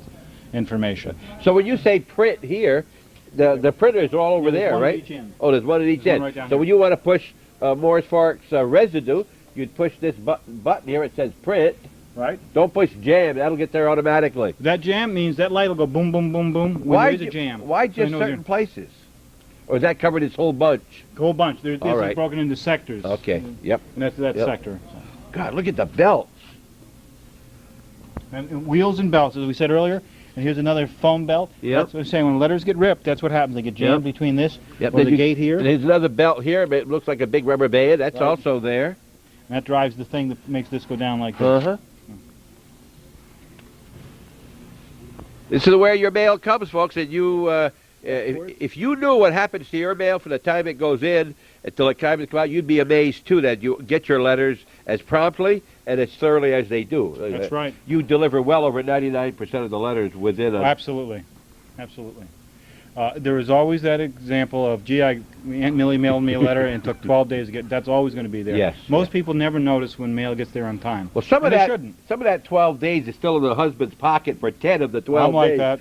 information. So when you say print here, the printers are all over Yeah, there's there, one at right? each end. Oh, there's one at each There's end. one right down So here. when you want to push Morris Forks residue, you'd push this button here. It says print. Right? Don't push jam. That'll get there automatically. That jam means that light will go boom, boom, boom, boom when there is a jam. Why So you just know certain places? Or is that covered this whole bunch? whole bunch. This All right. is broken into sectors. Okay. Yep. And that's that Yep. sector. God, look at the belts. And wheels and belts, as we said earlier. And here's another foam belt. Yep. That's what I'm saying. When letters get ripped, that's what happens. They get jammed Yep. between this Yep. or then the you- gate here. And there's another belt here, but it looks like a big rubber band. That's Right. also there. And that drives the thing that makes this go down like this. Uh-huh. This is where your mail comes, folks, and you, if you knew what happens to your mail from the time it goes in until the time it comes out, you'd be amazed, too, that you get your letters as promptly and as thoroughly as they do. That's right. You deliver well over 99% of the letters within a... Absolutely. Absolutely. There is always that example of, gee, Aunt Millie mailed me a letter and it took 12 days to get. That's always going to be there. Yes. Most people never notice when mail gets there on time. Well, some of And they that, shouldn't. some of that 12 days is still in the husband's pocket for 10 of the 12 I'm like days. that.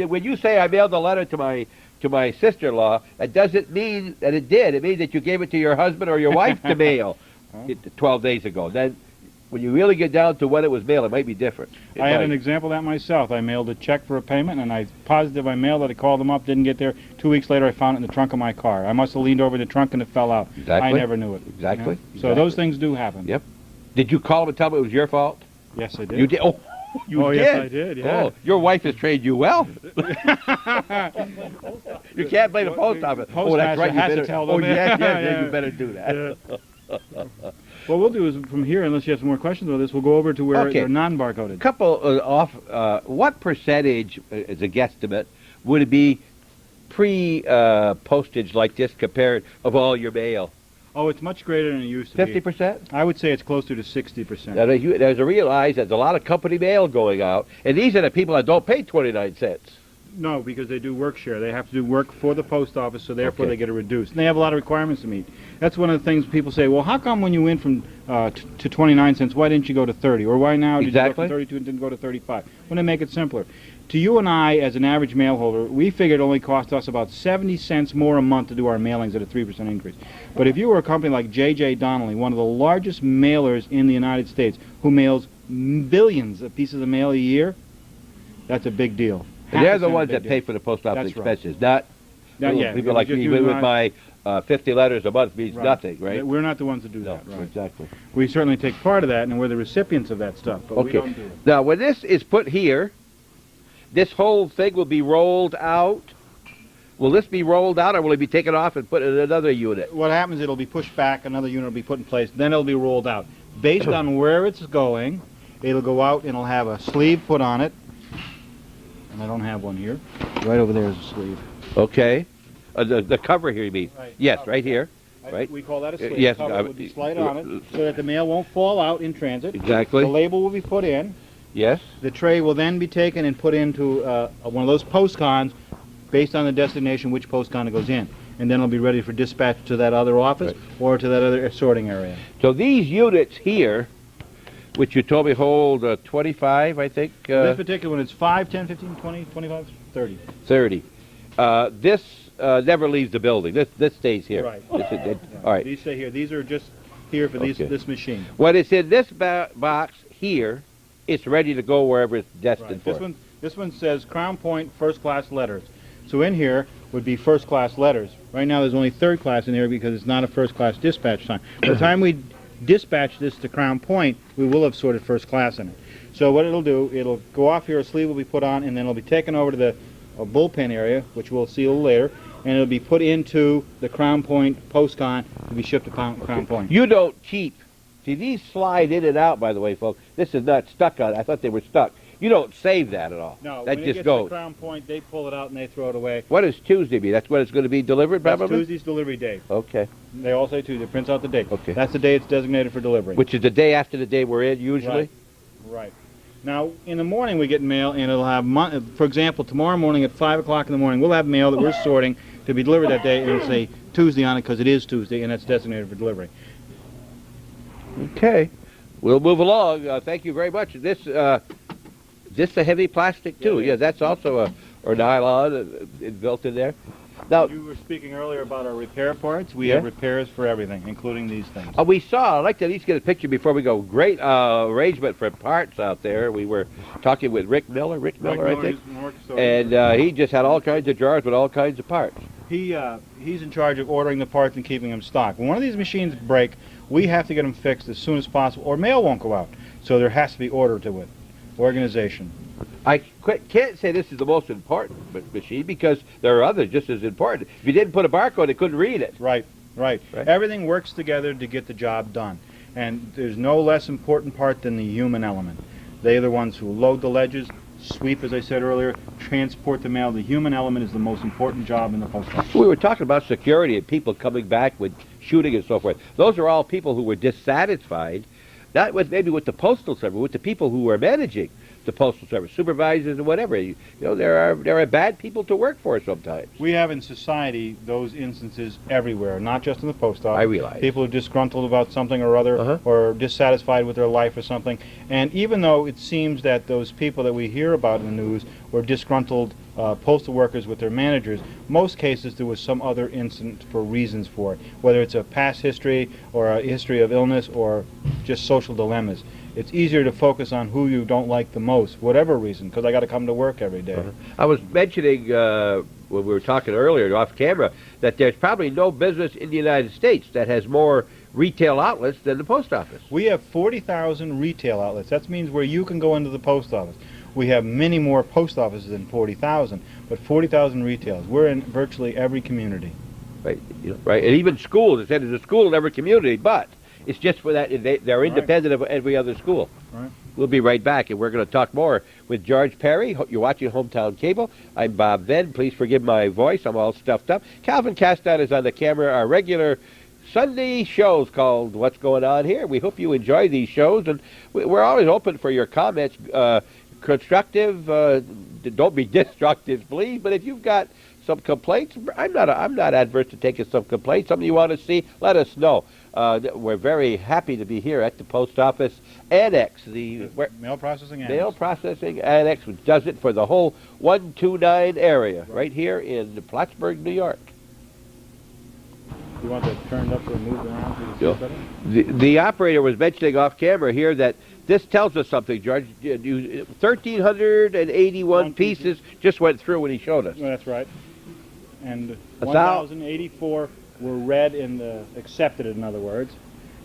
When you say I mailed a letter to my to my sister-in-law, that doesn't mean that it did. It means that you gave it to your husband or your wife to mail 12 days ago. Then, when you really get down to when it was mailed, it might be different. I had an example of that myself. I mailed a check for a payment, and I positive I mailed it. I called them up, didn't get there. 2 weeks later, I found it in the trunk of my car. I must have leaned over the trunk and it fell out. Exactly. I never knew it. Exactly. So those things do happen. Yep. Did you call them and tell them it was your fault? Yes, I did. You did? Oh, you did? Yes, I did, yeah. Oh, your wife has trained you well. You can't blame the post office. Oh, that's right. You has to better, tell them. oh, yes, Yeah. then you better do that. Yeah. What we'll do is from here, unless you have some more questions about this, we'll go over to where they're non-barcoded. Couple what percentage, as a guesstimate, would it be pre-postage like this compared of all your mail? Oh, it's much greater than it used to be. 50%? I would say it's closer to 60%. Now, there's a realize there's a lot of company mail going out, and these are the people that don't pay 29 cents. No, because they do work share. They have to do work for the post office, so therefore they get it reduced. And they have a lot of requirements to meet. That's one of the things people say, well, how come when you went from to 29 cents, why didn't you go to 30? Or why now did you go from 32 and didn't go to 35? When they make it simpler. To you and I, as an average mail holder, we figured it only cost us about 70 cents more a month to do our mailings at a 3% increase. But if you were a company like J.J. Donnelly, one of the largest mailers in the United States, who mails billions of pieces of mail a year, that's a big deal. And they're the ones that pay for the post office expenses, not people like me with my 50 letters a month means nothing, right? We're not the ones that do that, right? Exactly. We certainly take part of that, and we're the recipients of that stuff, but we don't do it. Now, when this is put here, this whole thing will be rolled out. Will this be rolled out, or will it be taken off and put in another unit? What happens, it'll be pushed back, another unit will be put in place, then it'll be rolled out. Based on where it's going, it'll go out and it'll have a sleeve put on it. And I don't have one here. Right over there is a sleeve. Okay. The cover here, you mean? Right. Yes, right here. Right. We call that a sleeve. Yes. The cover would be slide on it so that the mail won't fall out in transit. Exactly. The label will be put in. Yes. The tray will then be taken and put into one of those postcons based on the destination which postcon it goes in. And then it'll be ready for dispatch to that other office or to that other sorting area. So these units here, which you told me hold 25, I think? This particular one is 5, 10, 15, 20, 25, 30. 30. This never leaves the building. This stays here. Right. All right. These stay here. These are just here for this machine. When it's in this box here, it's ready to go wherever it's destined for. This one says Crown Point First Class Letters. So in here would be first class letters. Right now there's only third class in here because it's not a first class dispatch time. By the time we dispatch this to Crown Point, we will have sorted first class in it. So what it'll do, it'll go off here, a sleeve will be put on, and then it'll be taken over to the bullpen area, which we'll see a little later, and it'll be put into the Crown Point postcon to be shipped to Crown Point. You don't keep. See, these slide in and out, by the way, folks. This is not stuck on. I thought they were stuck. You don't save that at all. No, that when just it gets goes. to Crown Point, they pull it out and they throw it away. What does Tuesday be? That's when it's going to be delivered, That's probably? Tuesday's delivery date. Okay. They all say Tuesday. It prints out the date. Okay. That's the day it's designated for delivery. Which is the day after the day we're in, usually? Right. Now, in the morning we get mail, and it'll have, for example, tomorrow morning at 5 o'clock in the morning, we'll have mail that we're sorting to be delivered that day, and it'll say Tuesday on it because it is Tuesday, and it's designated for delivery. Okay. We'll move along. Thank you very much. This a heavy plastic, too? Yeah, that's also or nylon built in there. Now, you were speaking earlier about our repair parts. We have repairs for everything, including these things. We saw, I'd like to at least get a picture before we go. Great arrangement for parts out there. We were talking with Rick Miller, I think. And he just had all kinds of jars with all kinds of parts. He's in charge of ordering the parts and keeping them in stock. When one of these machines break, we have to get them fixed as soon as possible, or mail won't go out. So there has to be order to it. Organization. I can't say this is the most important machine because there are others just as important. If you didn't put a barcode, it couldn't read it. Right. Everything works together to get the job done. And there's no less important part than the human element. They are the ones who load the ledges, sweep, as I said earlier, transport the mail. The human element is the most important job in the post office. We were talking about security and people coming back with shooting and so forth. Those are all people who were dissatisfied, not with maybe with the Postal Service, with the people who were managing the Postal Service, supervisors and whatever. You know, there are bad people to work for sometimes. We have in society those instances everywhere, not just in the post office. I realize. People are disgruntled about something or other, or dissatisfied with their life or something. And even though it seems that those people that we hear about in the news were disgruntled postal workers with their managers. Most cases there was some other incident for reasons for it, whether it's a past history or a history of illness or just social dilemmas. It's easier to focus on who you don't like the most, whatever reason, because I got to come to work every day. I was mentioning when we were talking earlier off camera that there's probably no business in the United States that has more retail outlets than the post office. We have 40,000 retail outlets. That means where you can go into the post office. We have many more post offices than 40,000, but 40,000 retailers. We're in virtually every community. Right, right, and even schools. It said there's a school in every community, but it's just for that they're independent of every other school. Right. We'll be right back, and we're going to talk more with George Perry. You're watching Hometown Cable. I'm Bob Venn. Please forgive my voice. I'm all stuffed up. Calvin Castan is on the camera. Our regular Sunday shows called What's Going On Here. We hope you enjoy these shows, and we're always open for your comments. Constructive, don't be destructive, please. But if you've got some complaints, I'm not adverse to taking some complaints. Something you want to see, let us know. We're very happy to be here at the Post Office Annex, the Mail Processing Annex. Mail Processing Annex, which does it for the whole 129 area, right here in Plattsburgh, New York. You want that turned up or moved around so you can see it better? The operator was mentioning off camera here that this tells us something, George. 1,381 pieces just went through when he showed us. Well, that's right. And 1,084 were read and accepted, in other words.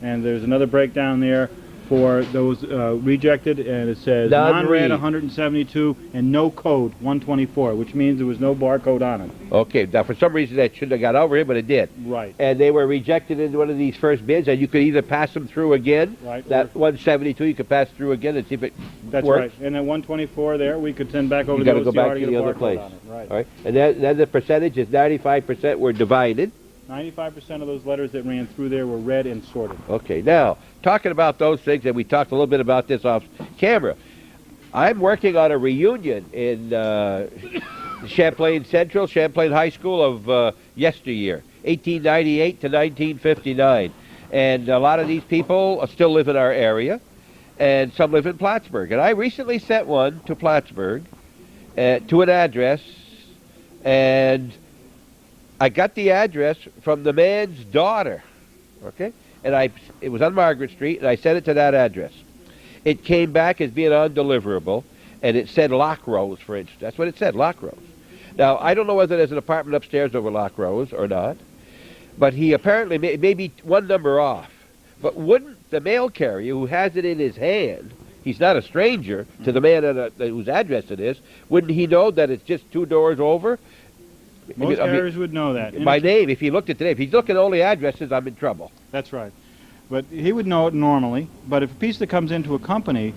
And there's another breakdown there for those rejected, and it says non-read 172 and no code 124, which means there was no barcode on it. Okay, now for some reason that shouldn't have got over here, but it did. Right. And they were rejected in one of these first bids, and you could either pass them through again. Right. That 172 you could pass through again and see if it That's works. right. And then 124 there, we could send back over You to got to the go back OCR to get the a other barcode place. on it. Right. All right. And then the percentage is 95% were divided. 95% of those letters that ran through there were read and sorted. Okay, now, talking about those things, and we talked a little bit about this off camera, I'm working on a reunion in Champlain Central, Champlain High School of yesteryear, 1898 to 1959. And a lot of these people still live in our area, and some live in Plattsburgh. And I recently sent one to Plattsburgh to an address, and I got the address from the man's daughter, okay? And it was on Margaret Street, and I sent it to that address. It came back as being undeliverable, and it said Lock Rose, for instance. That's what it said, Lock Rose. Now, I don't know whether there's an apartment upstairs over Lock Rose or not, but he apparently may be one number off. But wouldn't the mail carrier who has it in his hand, he's not a stranger to the man whose address it is, wouldn't he know that it's just 2 doors over? Most carriers would know that. My name, if he looked at today, if he's looking at only addresses, I'm in trouble. That's right. But he would know it normally. But if a piece that comes into a company,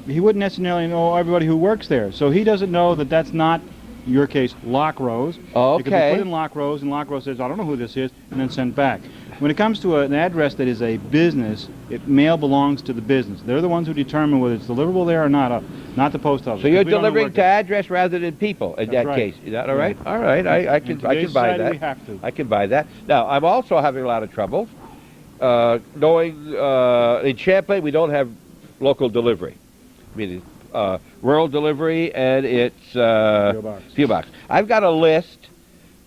he wouldn't necessarily know everybody who works there. So he doesn't know that that's not, in your case, Lock Rose. Okay. Because they put in Lock Rose, and Lock Rose says, I don't know who this is, and then sent back. When it comes to an address that is a business, mail belongs to the business. They're the ones who determine whether it's deliverable there or not the post office. So you're delivering to address rather than people in that case. Is that all right? Yeah. All right. I can buy that. We have to. I can buy that. Now, I'm also having a lot of trouble knowing in Champlain we don't have local delivery. I mean, rural delivery, and it's PO Box. I've got a list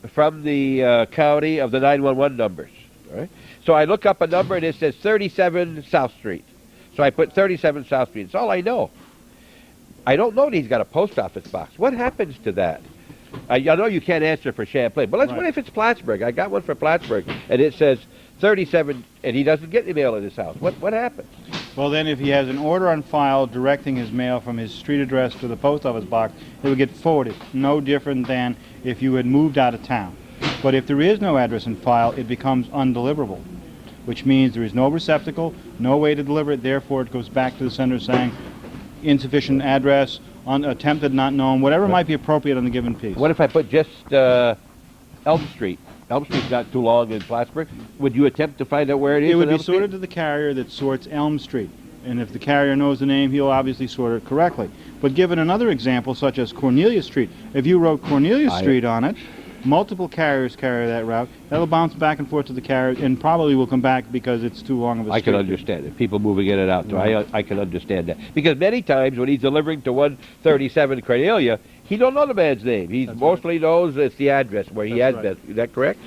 from the county of the 911 numbers. All right? So I look up a number and it says 37 South Street. So I put 37 South Street. It's all I know. I don't know that he's got a post office box. What happens to that? I know you can't answer for Champlain, but what if it's Plattsburgh? I got one for Plattsburgh, and it says 37, and he doesn't get any mail in his house. What happens? Well, then if he has an order on file directing his mail from his street address to the post office box, it would get forwarded. No different than if you had moved out of town. But if there is no address in file, it becomes undeliverable, which means there is no receptacle, no way to deliver it. Therefore, it goes back to the sender saying insufficient address, attempted, not known, whatever might be appropriate on the given piece. What if I put just Elm Street? Elm Street's not too long in Plattsburgh. Would you attempt to find out where it is? It would be sorted to the carrier that sorts Elm Street. And if the carrier knows the name, he'll obviously sort it correctly. But given another example, such as Cornelia Street, if you wrote Cornelia Street on it, multiple carriers carry that route. That'll bounce back and forth to the carrier and probably will come back because it's too long of a street. I can understand it. People moving in and out. So I can understand that. Because many times when he's delivering to 137 Cornelia, He don't know the man's name. He mostly knows it's the address where he has been. Is that correct?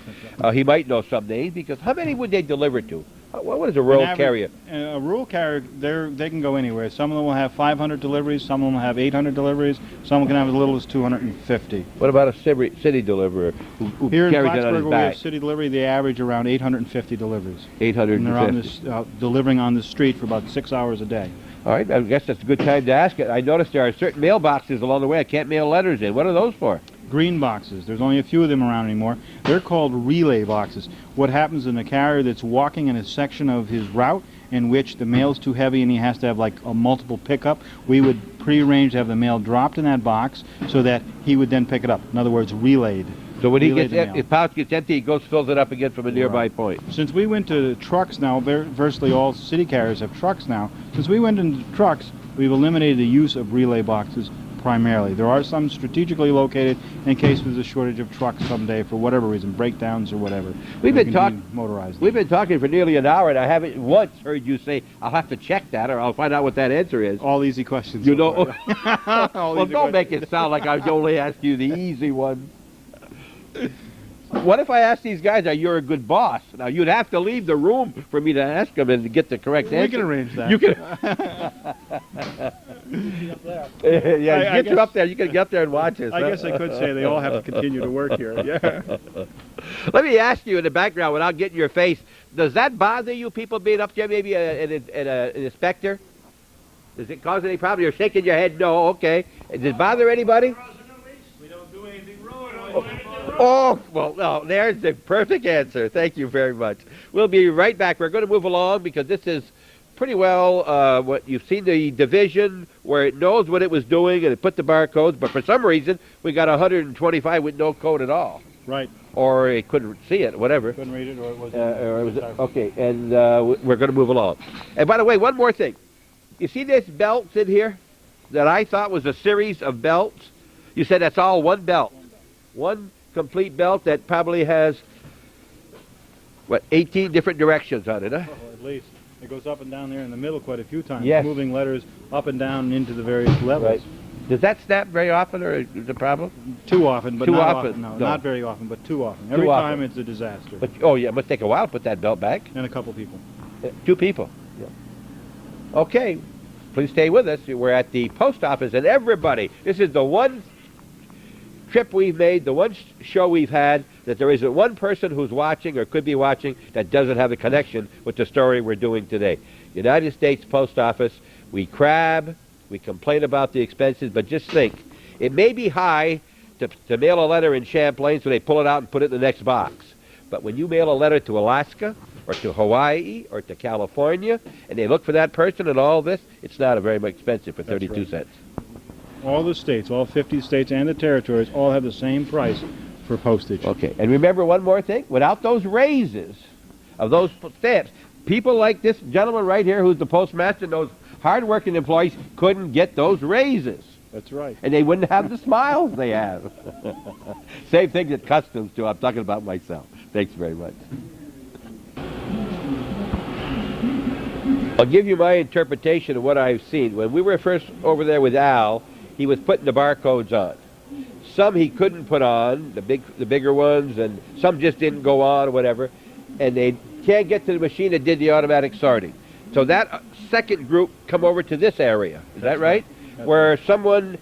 He might know some names because how many would they deliver to? What is a rural carrier? A rural carrier, they can go anywhere. Some of them will have 500 deliveries. Some of them will have 800 deliveries. Some can have as little as 250. What about a city deliverer who Here in carries it on Plattsburgh, his we back? have city delivery. They average around 850 deliveries. 850. And they're on this, delivering on the street for about 6 hours a day. All right, I guess that's a good time to ask it. I noticed there are certain mailboxes along the way I can't mail letters in. What are those for? Green boxes. There's only a few of them around anymore. They're called relay boxes. What happens in a carrier that's walking in a section of his route in which the mail's too heavy and he has to have like a multiple pickup, we would prearrange to have the mail dropped in that box so that he would then pick it up. In other words, relayed. So when his pouch gets empty, he goes fills it up again from a nearby point. Since we went to trucks now, virtually all city carriers have trucks now. Since we went into trucks, we've eliminated the use of relay boxes primarily. There are some strategically located in case there's a shortage of trucks someday for whatever reason, breakdowns or whatever. We've been talking motorized. We've been talking for nearly an hour, and I haven't once heard you say, "I'll have to check that," or "I'll find out what that answer is." All easy questions. You know. Well, don't make it sound like I only asked you the easy one. What if I ask these guys, "Are you a good boss?" Now you'd have to leave the room for me to ask them and to get the correct answer. We can arrange that. You can. Yeah, get you up there. You can get up there and watch us. I guess I could say they all have to continue to work here. Yeah. Let me ask you in the background, without getting your face, does that bother you, people being up there, maybe an inspector? Does it cause any problem? You're shaking your head, no, okay. Does it bother anybody? We don't do anything wrong. Oh, well, no, there's the perfect answer. Thank you very much. We'll be right back. We're going to move along because this is pretty well what you've seen, the division where it knows what it was doing and it put the barcodes, but for some reason we got 125 with no code at all. Right. Or it couldn't see it, whatever. Couldn't read it, or it was. Okay, and we're going to move along. And by the way, one more thing. You see this belts in here that I thought was a series of belts? You said that's all one belt. One complete belt that probably has, what, 18 different directions on it, huh? Oh, at least. It goes up and down there in the middle quite a few times, yes. Moving letters up and down into the various levels. Right. Does that snap very often, or is it a problem? Too often, but too not often. No, No, not very often, but too often. Every time it's a disaster. But oh yeah, it must take a while to put that belt back. And a couple people. 2 people. Yeah. Okay, please stay with us. We're at the post office, and everybody, this is the one trip we've made, the one show we've had, that there isn't one person who's watching or could be watching that doesn't have a connection with the story we're doing today. United States Post Office, we crab, we complain about the expenses, but just think, it may be high to mail a letter in Champlain so they pull it out and put it in the next box. But when you mail a letter to Alaska or to Hawaii or to California and they look for that person and all this, it's not a very much expensive for 32 cents. All the states, all 50 states and the territories, all have the same price for postage. Okay, and remember one more thing. Without those raises of those stamps, people like this gentleman right here who's the postmaster, those hard-working employees couldn't get those raises. That's right. And they wouldn't have the smiles they have. Same thing that customs do. I'm talking about myself. Thanks very much. I'll give you my interpretation of what I've seen. When we were first over there with Al, he was putting the barcodes on. Some he couldn't put on, the bigger ones, and some just didn't go on or whatever, and they can't get to the machine that did the automatic sorting. So that second group come over to this area. Is that right? Where someone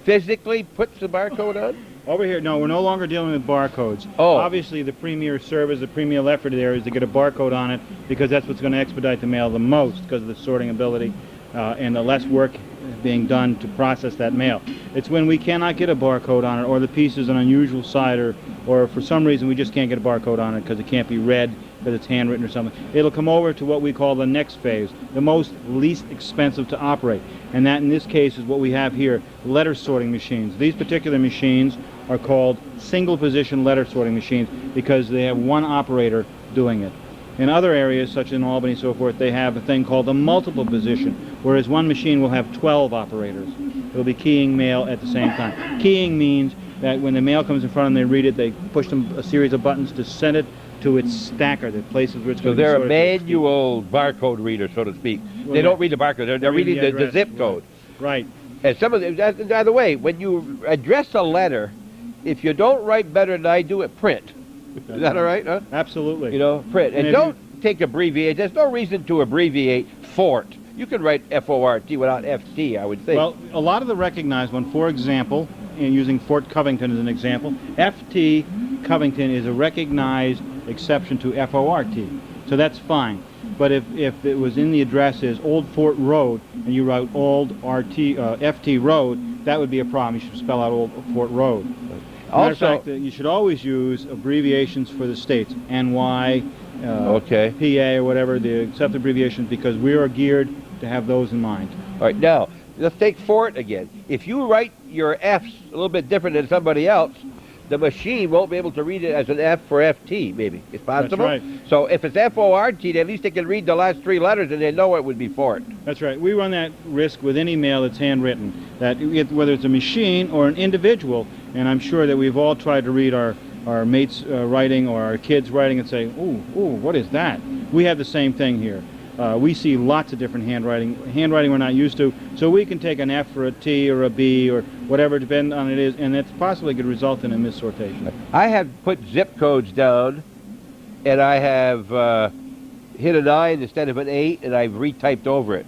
physically puts the barcode on? Over here, no, we're no longer dealing with barcodes. Oh. Obviously, the premier service, the premier effort there is to get a barcode on it because that's what's going to expedite the mail the most because of the sorting ability and the less work being done to process that mail. It's when we cannot get a barcode on it or the piece is an unusual side or for some reason we just can't get a barcode on it because it can't be read because it's handwritten or something. It'll come over to what we call the next phase, the least expensive to operate. And that in this case is what we have here, letter sorting machines. These particular machines are called single position letter sorting machines because they have one operator doing it. In other areas, such in Albany and so forth, they have a thing called a multiple position, whereas one machine will have 12 operators. It'll be keying mail at the same time. Keying means that when the mail comes in front of them, they read it, they push them a series of buttons to send it to its stacker, the places where it's going to be sorted. So they're a manual barcode reader, so to speak. They don't read the barcode, they're reading the zip code. Right. And some of them, by the way, when you address a letter, if you don't write better than I do, it print. Is that all right? Huh? Absolutely. You know, print. And if don't take abbreviate. There's no reason to abbreviate Fort. You can write F-O-R-T without F-T, I would think. Well, a lot of the recognized one, for example, in using Fort Covington as an example, F-T Covington is a recognized exception to F-O-R-T. So that's fine. But if it was in the address as Old Fort Road, and you wrote Old F-T Road, that would be a problem. You should spell out Old Fort Road. Matter of fact, you should always use abbreviations for the states, NY, okay, PA, or whatever, the accepted abbreviations, because we are geared to have those in mind. All right, now, let's take Fort again. If you write your F's a little bit different than somebody else, the machine won't be able to read it as an F for FT, maybe. It's possible? That's right. So if it's F-O-R-T, at least they can read the last three letters and they know it would be Fort. That's right. We run that risk with any mail that's handwritten, that whether it's a machine or an individual, and I'm sure that we've all tried to read our mates' writing or our kids' writing and say, ooh, what is that? We have the same thing here. We see lots of different handwriting we're not used to, so we can take an F for a T or a B or whatever, depending on it is, and it possibly could result in a missortation. I have put zip codes down, and I have hit a 9 instead of an 8, and I've retyped over it.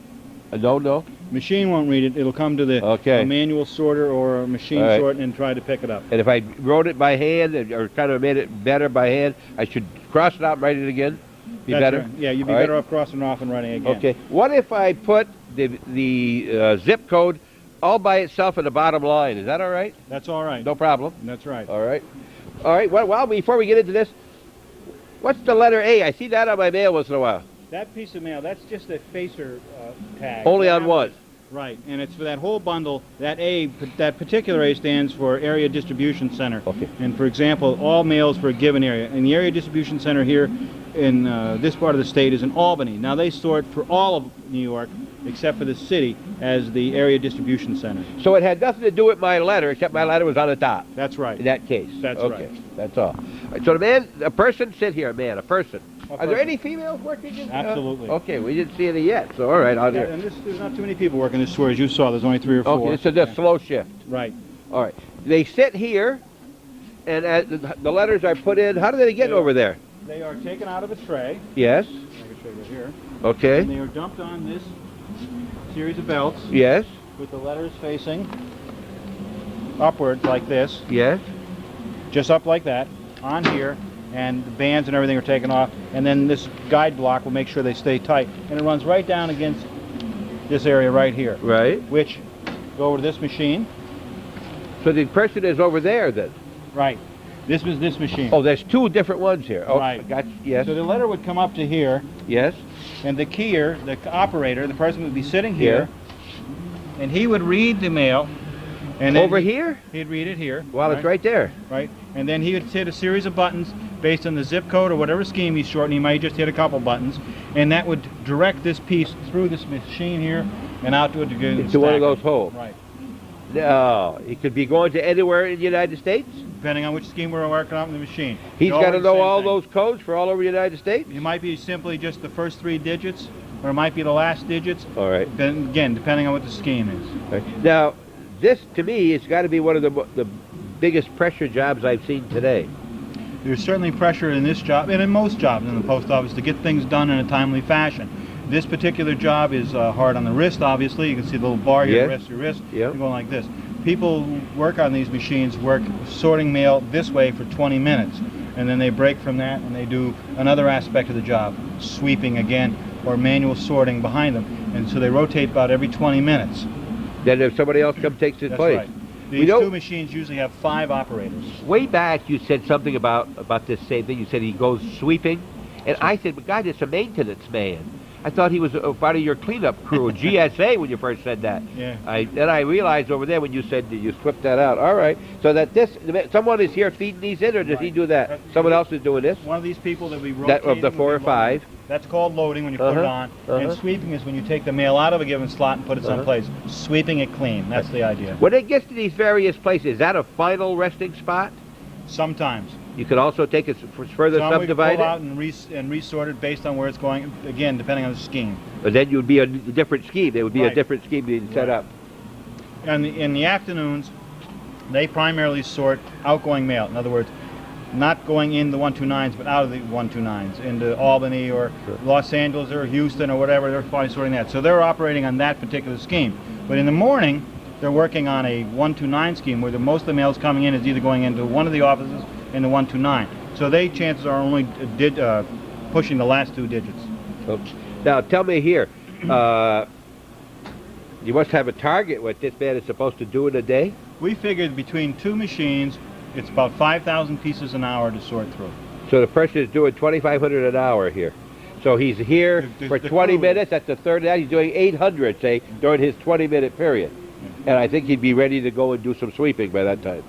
No? Machine won't read it. It'll come to the a manual sorter or a machine sort and try to pick it up. And if I wrote it by hand or kind of made it better by hand, I should cross it out and write it again? Be better? Right. Yeah, you'd be better off crossing it off and writing again. Okay. What if I put the zip code all by itself in the bottom line? Is that all right? That's all right. No problem. That's right. All right. All right. Well, before we get into this, what's the letter A? I see that on my mail once in a while. That piece of mail, that's just a facer tag. Only on one. Right, and it's for that whole bundle. That A, that particular A stands for Area Distribution Center. Okay. And for example, all mails for a given area. And the Area Distribution Center here in this part of the state is in Albany. Now they sort for all of New York, except for the city, as the Area Distribution Center. So it had nothing to do with my letter, except my letter was on the top. That's right. In that case. That's okay. right. That's all. So a person, sit here, a person. Are there any females working in Absolutely. Okay, we didn't see any yet, so all right, I'll do it. And there's not too many people working this store, as you saw. There's only 3 or 4. Okay, this is a slow shift. Right. All right. They sit here, and the letters are put in. How do they get over there? They are taken out of a tray. Yes. I can show you here. Okay. And they are dumped on this series of belts. Yes. With the letters facing upwards like this. Yes. Just up like that, on here, and the bands and everything are taken off, and then this guide block will make sure they stay tight, and it runs right down against this area right here. Right. Which go over to this machine. So the person is over there then? Right. This was this machine. Oh, there's 2 different ones here. Oh, right. Gotcha. Yes. So the letter would come up to here. Yes. And the keyer, the operator, the person would be sitting here, and he would read the mail. And then over here? He'd read it here. Well, it's right there. Right. And then he would hit a series of buttons based on the zip code or whatever scheme he's shorting. He might just hit a couple buttons, and that would direct this piece through this machine here and out to it to get into one of those holes. Right. No, it could be going to anywhere in the United States? Depending on which scheme we're working on in the machine. He's got to know all those codes for all over the United States? It might be simply just the first 3 digits, or it might be the last digits. All right. Then again, depending on what the scheme is. Right. Now, this to me has got to be one of the biggest pressure jobs I've seen today. There's certainly pressure in this job and in most jobs in the post office to get things done in a timely fashion. This particular job is hard on the wrist, obviously. You can see the little bar here, rest your wrist. You're going like this. People who work on these machines work sorting mail this way for 20 minutes. And then they break from that and they do another aspect of the job, sweeping again, or manual sorting behind them. And so they rotate about every 20 minutes. Then if somebody else comes takes his place. Right. These 2 machines usually have 5 operators. Way back you said something about this same thing. You said he goes sweeping. And I said, but God, it's a maintenance man. I thought he was a part of your cleanup crew, GSA, when you first said that. Yeah. Then I realized over there when you said that you swept that out. All right. So that someone is here feeding these in, or does he do that? Someone else is doing this? One of these people that we rotate. That of the 4 or 5. That's called loading when you put it on. And sweeping is when you take the mail out of a given slot and put it someplace. Sweeping it clean. That's the idea. When it gets to these various places, is that a final resting spot? Sometimes. You could also take it further subdivided? Pull out and resort it based on where it's going, again, depending on the scheme. But then you would be a different scheme. There would be a different scheme being set up. And in the afternoons, they primarily sort outgoing mail. In other words, not going in the 129s, but out of the 129s into Albany or Los Angeles or Houston or whatever. They're probably sorting that. So they're operating on that particular scheme. But in the morning, they're working on a 129 scheme where most of the mail is coming in is either going into one of the offices in the 129. So they chances are only pushing the last 2 digits. Okay. Now tell me here, you must have a target what this man is supposed to do in a day? We figured between 2 machines, it's about 5,000 pieces an hour to sort through. So the person is doing 2,500 an hour here. So he's here for 20 minutes. That's the third of that. He's doing 800, say, during his 20-minute period. And I think he'd be ready to go and do some sweeping by that time.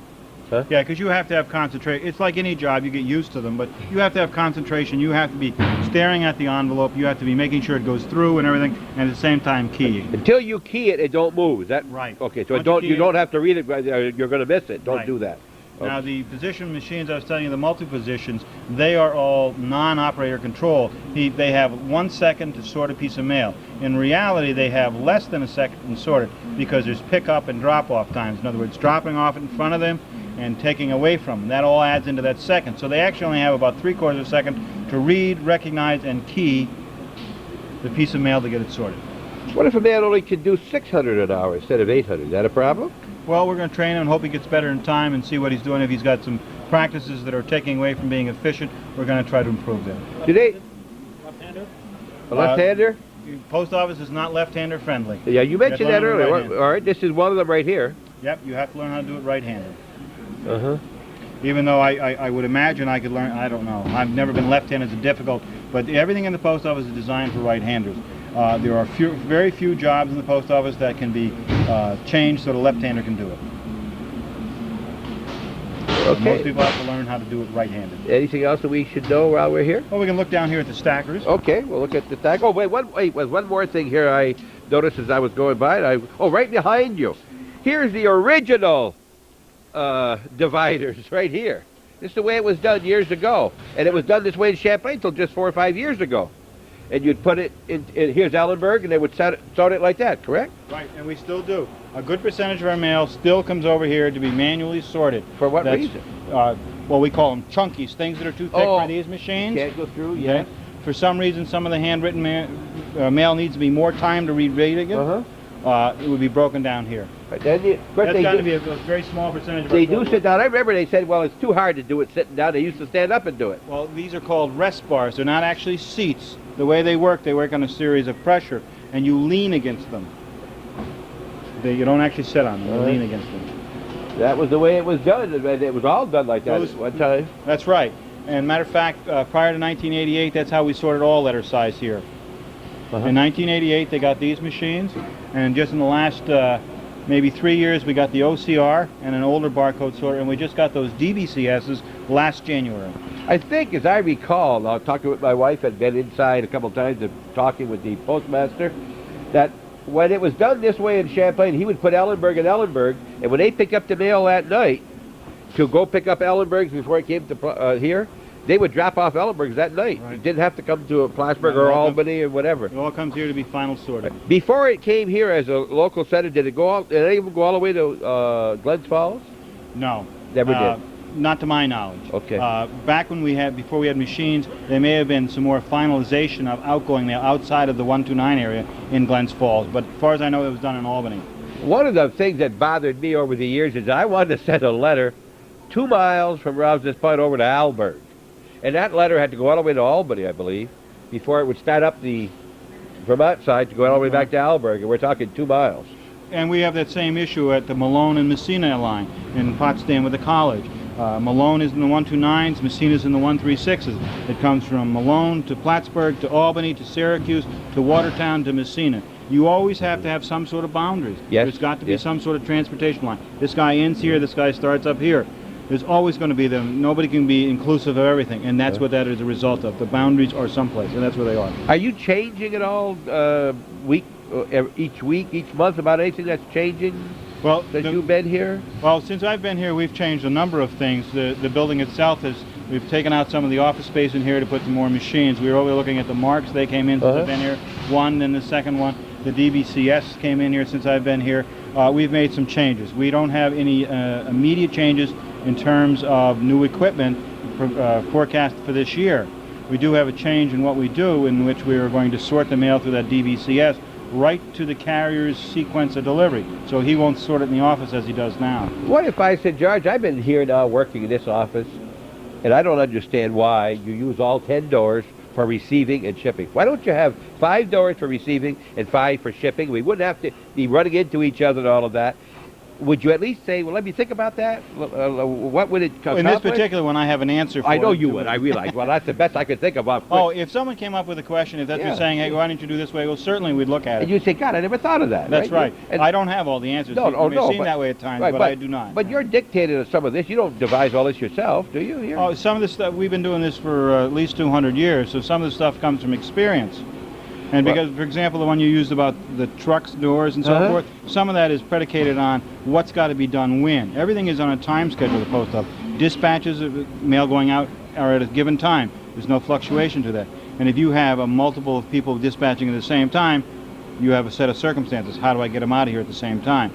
Huh? Yeah, because you have to have concentration. It's like any job, you get used to them, but you have to have concentration. You have to be staring at the envelope. You have to be making sure it goes through and everything, and at the same time keying. Until you key it, it don't move. Is that right? Okay, so you don't have to read it. You're going to miss it. Don't do that. Now the position machines I was telling you, the multi-positions, they are all non-operator control. They have 1 second to sort a piece of mail. In reality, they have less than a second to sort it because there's pick-up and drop-off times. In other words, dropping off in front of them and taking away from them. That all adds into that second. So they actually only have about 3/4 of a second to read, recognize, and key the piece of mail to get it sorted. What if a man only can do 600 an hour instead of 800? Is that a problem? Well, we're going to train him and hope he gets better in time and see what he's doing. If he's got some practices that are taking away from being efficient, we're going to try to improve them. Do they? Left-hander? A left-hander? The post office is not left-hander friendly. Yeah, you mentioned that earlier. Right-handed. All right, this is one of them right here. Yep, you have to learn how to do it right-handed. Uh-huh. Even though I would imagine I could learn, I don't know. I've never been left-handed, it's difficult, but everything in the post office is designed for right-handers. There are very few jobs in the post office that can be changed so the left-hander can do it. Okay. Most people have to learn how to do it right-handed. Anything else that we should know while we're here? Well, we can look down here at the stackers. Okay, we'll look at the stack. Oh, wait, one more thing here I noticed as I was going by. Right behind you. Here's the original dividers right here. This is the way it was done years ago. And it was done this way in Champlain until just 4 or 5 years ago. And you'd put it in here's Ellenberg, and they would sort it like that, correct? Right, and we still do. A good percentage of our mail still comes over here to be manually sorted. For what reason? Well, we call them chunkies, things that are too thick for these machines. Can't go through, yeah. Okay? For some reason, some of the handwritten mail needs to be more time to read reading it. It would be broken down here. But then That's got to be a very small percentage of our They do total. sit down. I remember they said, well, it's too hard to do it sitting down. They used to stand up and do it. Well, these are called rest bars. They're not actually seats. The way they work on a series of pressure, and you lean against them. You don't actually sit on them, you lean against them. That was the way it was done. It was all done like that at one time. That's right. And matter of fact, prior to 1988, that's how we sorted all letter size here. In 1988, they got these machines, and just in the last maybe 3 years, we got the OCR and an older barcode sorter, and we just got those DBCSs last January. I think, as I recall, I was talking with my wife, and been inside a couple of times and talking with the postmaster, that when it was done this way in Champlain, he would put Ellenberg in Ellenberg, and when they pick up the mail that night to go pick up Ellenberg's before it came to here, they would drop off Ellenberg's that night. Right. It didn't have to come to Plattsburgh or Albany or whatever. It all comes here to be final sorted. Before it came here as a local center, did it even go all the way to Glens Falls? No. Never did. Not to my knowledge. Okay. Back before we had machines, there may have been some more finalization of outgoing mail outside of the 129 area in Glens Falls, but as far as I know, it was done in Albany. One of the things that bothered me over the years is I wanted to send a letter 2 miles from Rouse's Point over to Alberg. And that letter had to go all the way to Albany, I believe, before it would start up the Vermont side to go all the way back to Alberg, and we're talking 2 miles. And we have that same issue at the Malone and Messina line in Potsdam with the college. Malone is in the 129s, Messina's in the 136s. It comes from Malone to Plattsburgh to Albany to Syracuse to Watertown to Messina. You always have to have some sort of boundaries. Yes. There's got to be some sort of transportation line. This guy ends here, this guy starts up here. There's always going to be them. Nobody can be inclusive of everything, and that's what that is a result of. The boundaries are someplace, and that's where they are. Are you changing at all each week, each month about anything that's changing since you've been here? Well, since I've been here, we've changed a number of things. The building itself we've taken out some of the office space in here to put some more machines. We were over looking at the Marks. They came in since I've been here. One, then the second one. The DBCS came in here since I've been here. we've made some changes. We don't have any immediate changes in terms of new equipment forecast for this year. We do have a change in what we do, in which we are going to sort the mail through that DVCS right to the carrier's sequence of delivery. So he won't sort it in the office as he does now. What if I said, George, I've been here now working in this office, and I don't understand why you use all 10 doors for receiving and shipping. Why don't you have 5 doors for receiving and 5 for shipping? We wouldn't have to be running into each other and all of that. Would you at least say, well, let me think about that? What would it come In this particular one, I have an answer for it. I know you would. I realize. Well, that's the best I could think about. Oh, if someone came up with a question, if that's Yeah. you're saying, hey, why don't you do this way? Well, certainly we'd look at it. And you say, God, I never thought of that. That's right. And I don't have all the answers. No, It may no, seem but- that way at times, right, but I do not. But you're dictated of some of this. You don't devise all this yourself, do you? Here? Oh, some of this stuff, we've been doing this for at least 200 years, so some of the stuff comes from experience. And Well- because, for example, the one you used about the trucks, doors, and so Uh-huh. forth, some of that is predicated on what's got to be done when. Everything is on a time schedule, the post office. Dispatches of mail going out are at a given time. There's no fluctuation to that. And if you have a multiple of people dispatching at the same time, you have a set of circumstances. How do I get them out of here at the same time?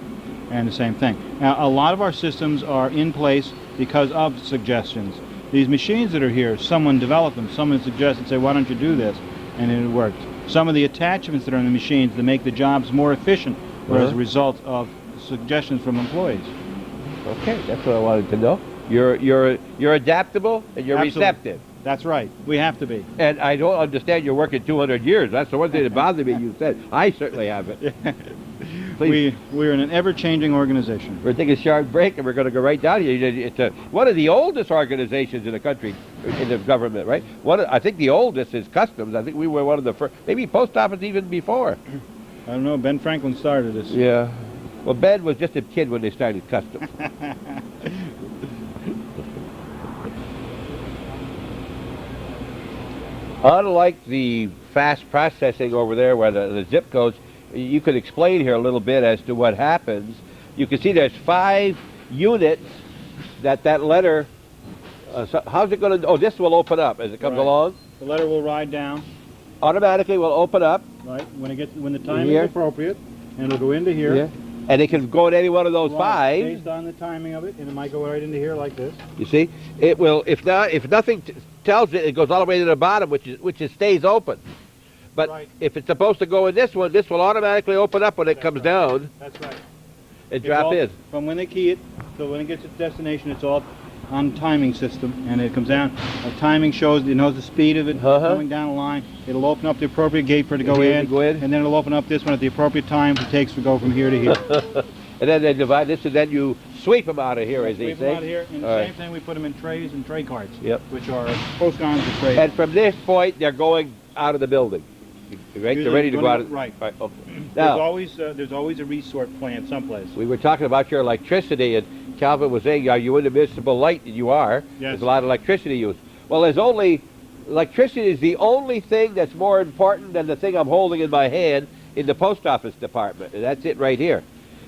And the same thing. Now, a lot of our systems are in place because of suggestions. These machines that are here, someone developed them. Someone suggested, say, why don't you do this? And it worked. Some of the attachments that are in the machines that make the jobs more efficient were as a result of suggestions from employees. Okay, that's what I wanted to know. You're adaptable and you're Absolutely. receptive. That's right. We have to be. And I don't understand you're working 200 years. That's the one thing that bothered me you said. I certainly haven't. Please. We're in an ever-changing organization. We're taking a short break and we're going to go right down here. It's one of the oldest organizations in the country, in the government, right? I think the oldest is Customs. I think we were one of the first, maybe Post Office even before. I don't know. Ben Franklin started this. Yeah. Well, Ben was just a kid when they started Customs. Unlike the fast processing over there where the zip codes, you could explain here a little bit as to what happens. You can see there's 5 units that letter, so how's it going to, oh, this will open up as it comes Right. along. The letter will ride down, Automatically will open up. right, when the time Here. is appropriate, and it'll go into here. Yeah. And it can go in any one of those Right, 5. Based on the timing of it, and it might go right into here like this. You see, it will. If nothing tells it, it goes all the way to the bottom, which stays open. But Right. if it's supposed to go in this one, this will automatically open up when it comes down That's right. and It's drop all- in. From when they key it, so when it gets to its destination, it's all on timing system, and it comes down. The timing shows, it knows the speed of it coming down the line. It'll open up the appropriate gate for it to go Here in, to go in. and then it'll open up this one at the appropriate time it takes to go from here to here. And then they divide this, and then you sweep them out of here, as they Sweep say. them out of here, and the All same right. thing, we put them in trays and tray carts, Yep. which are post-ons of trays. And from this point, they're going out of the building. Right? They're Usually ready to go out. going- right. Okay. There's always a resort plant someplace. We were talking about your electricity, and Calvin was saying, are you in the municipal light? And you are. Yes. There's a lot of electricity used. Well, electricity is the only thing that's more important than the thing I'm holding in my hand in the post office department. And that's it right here.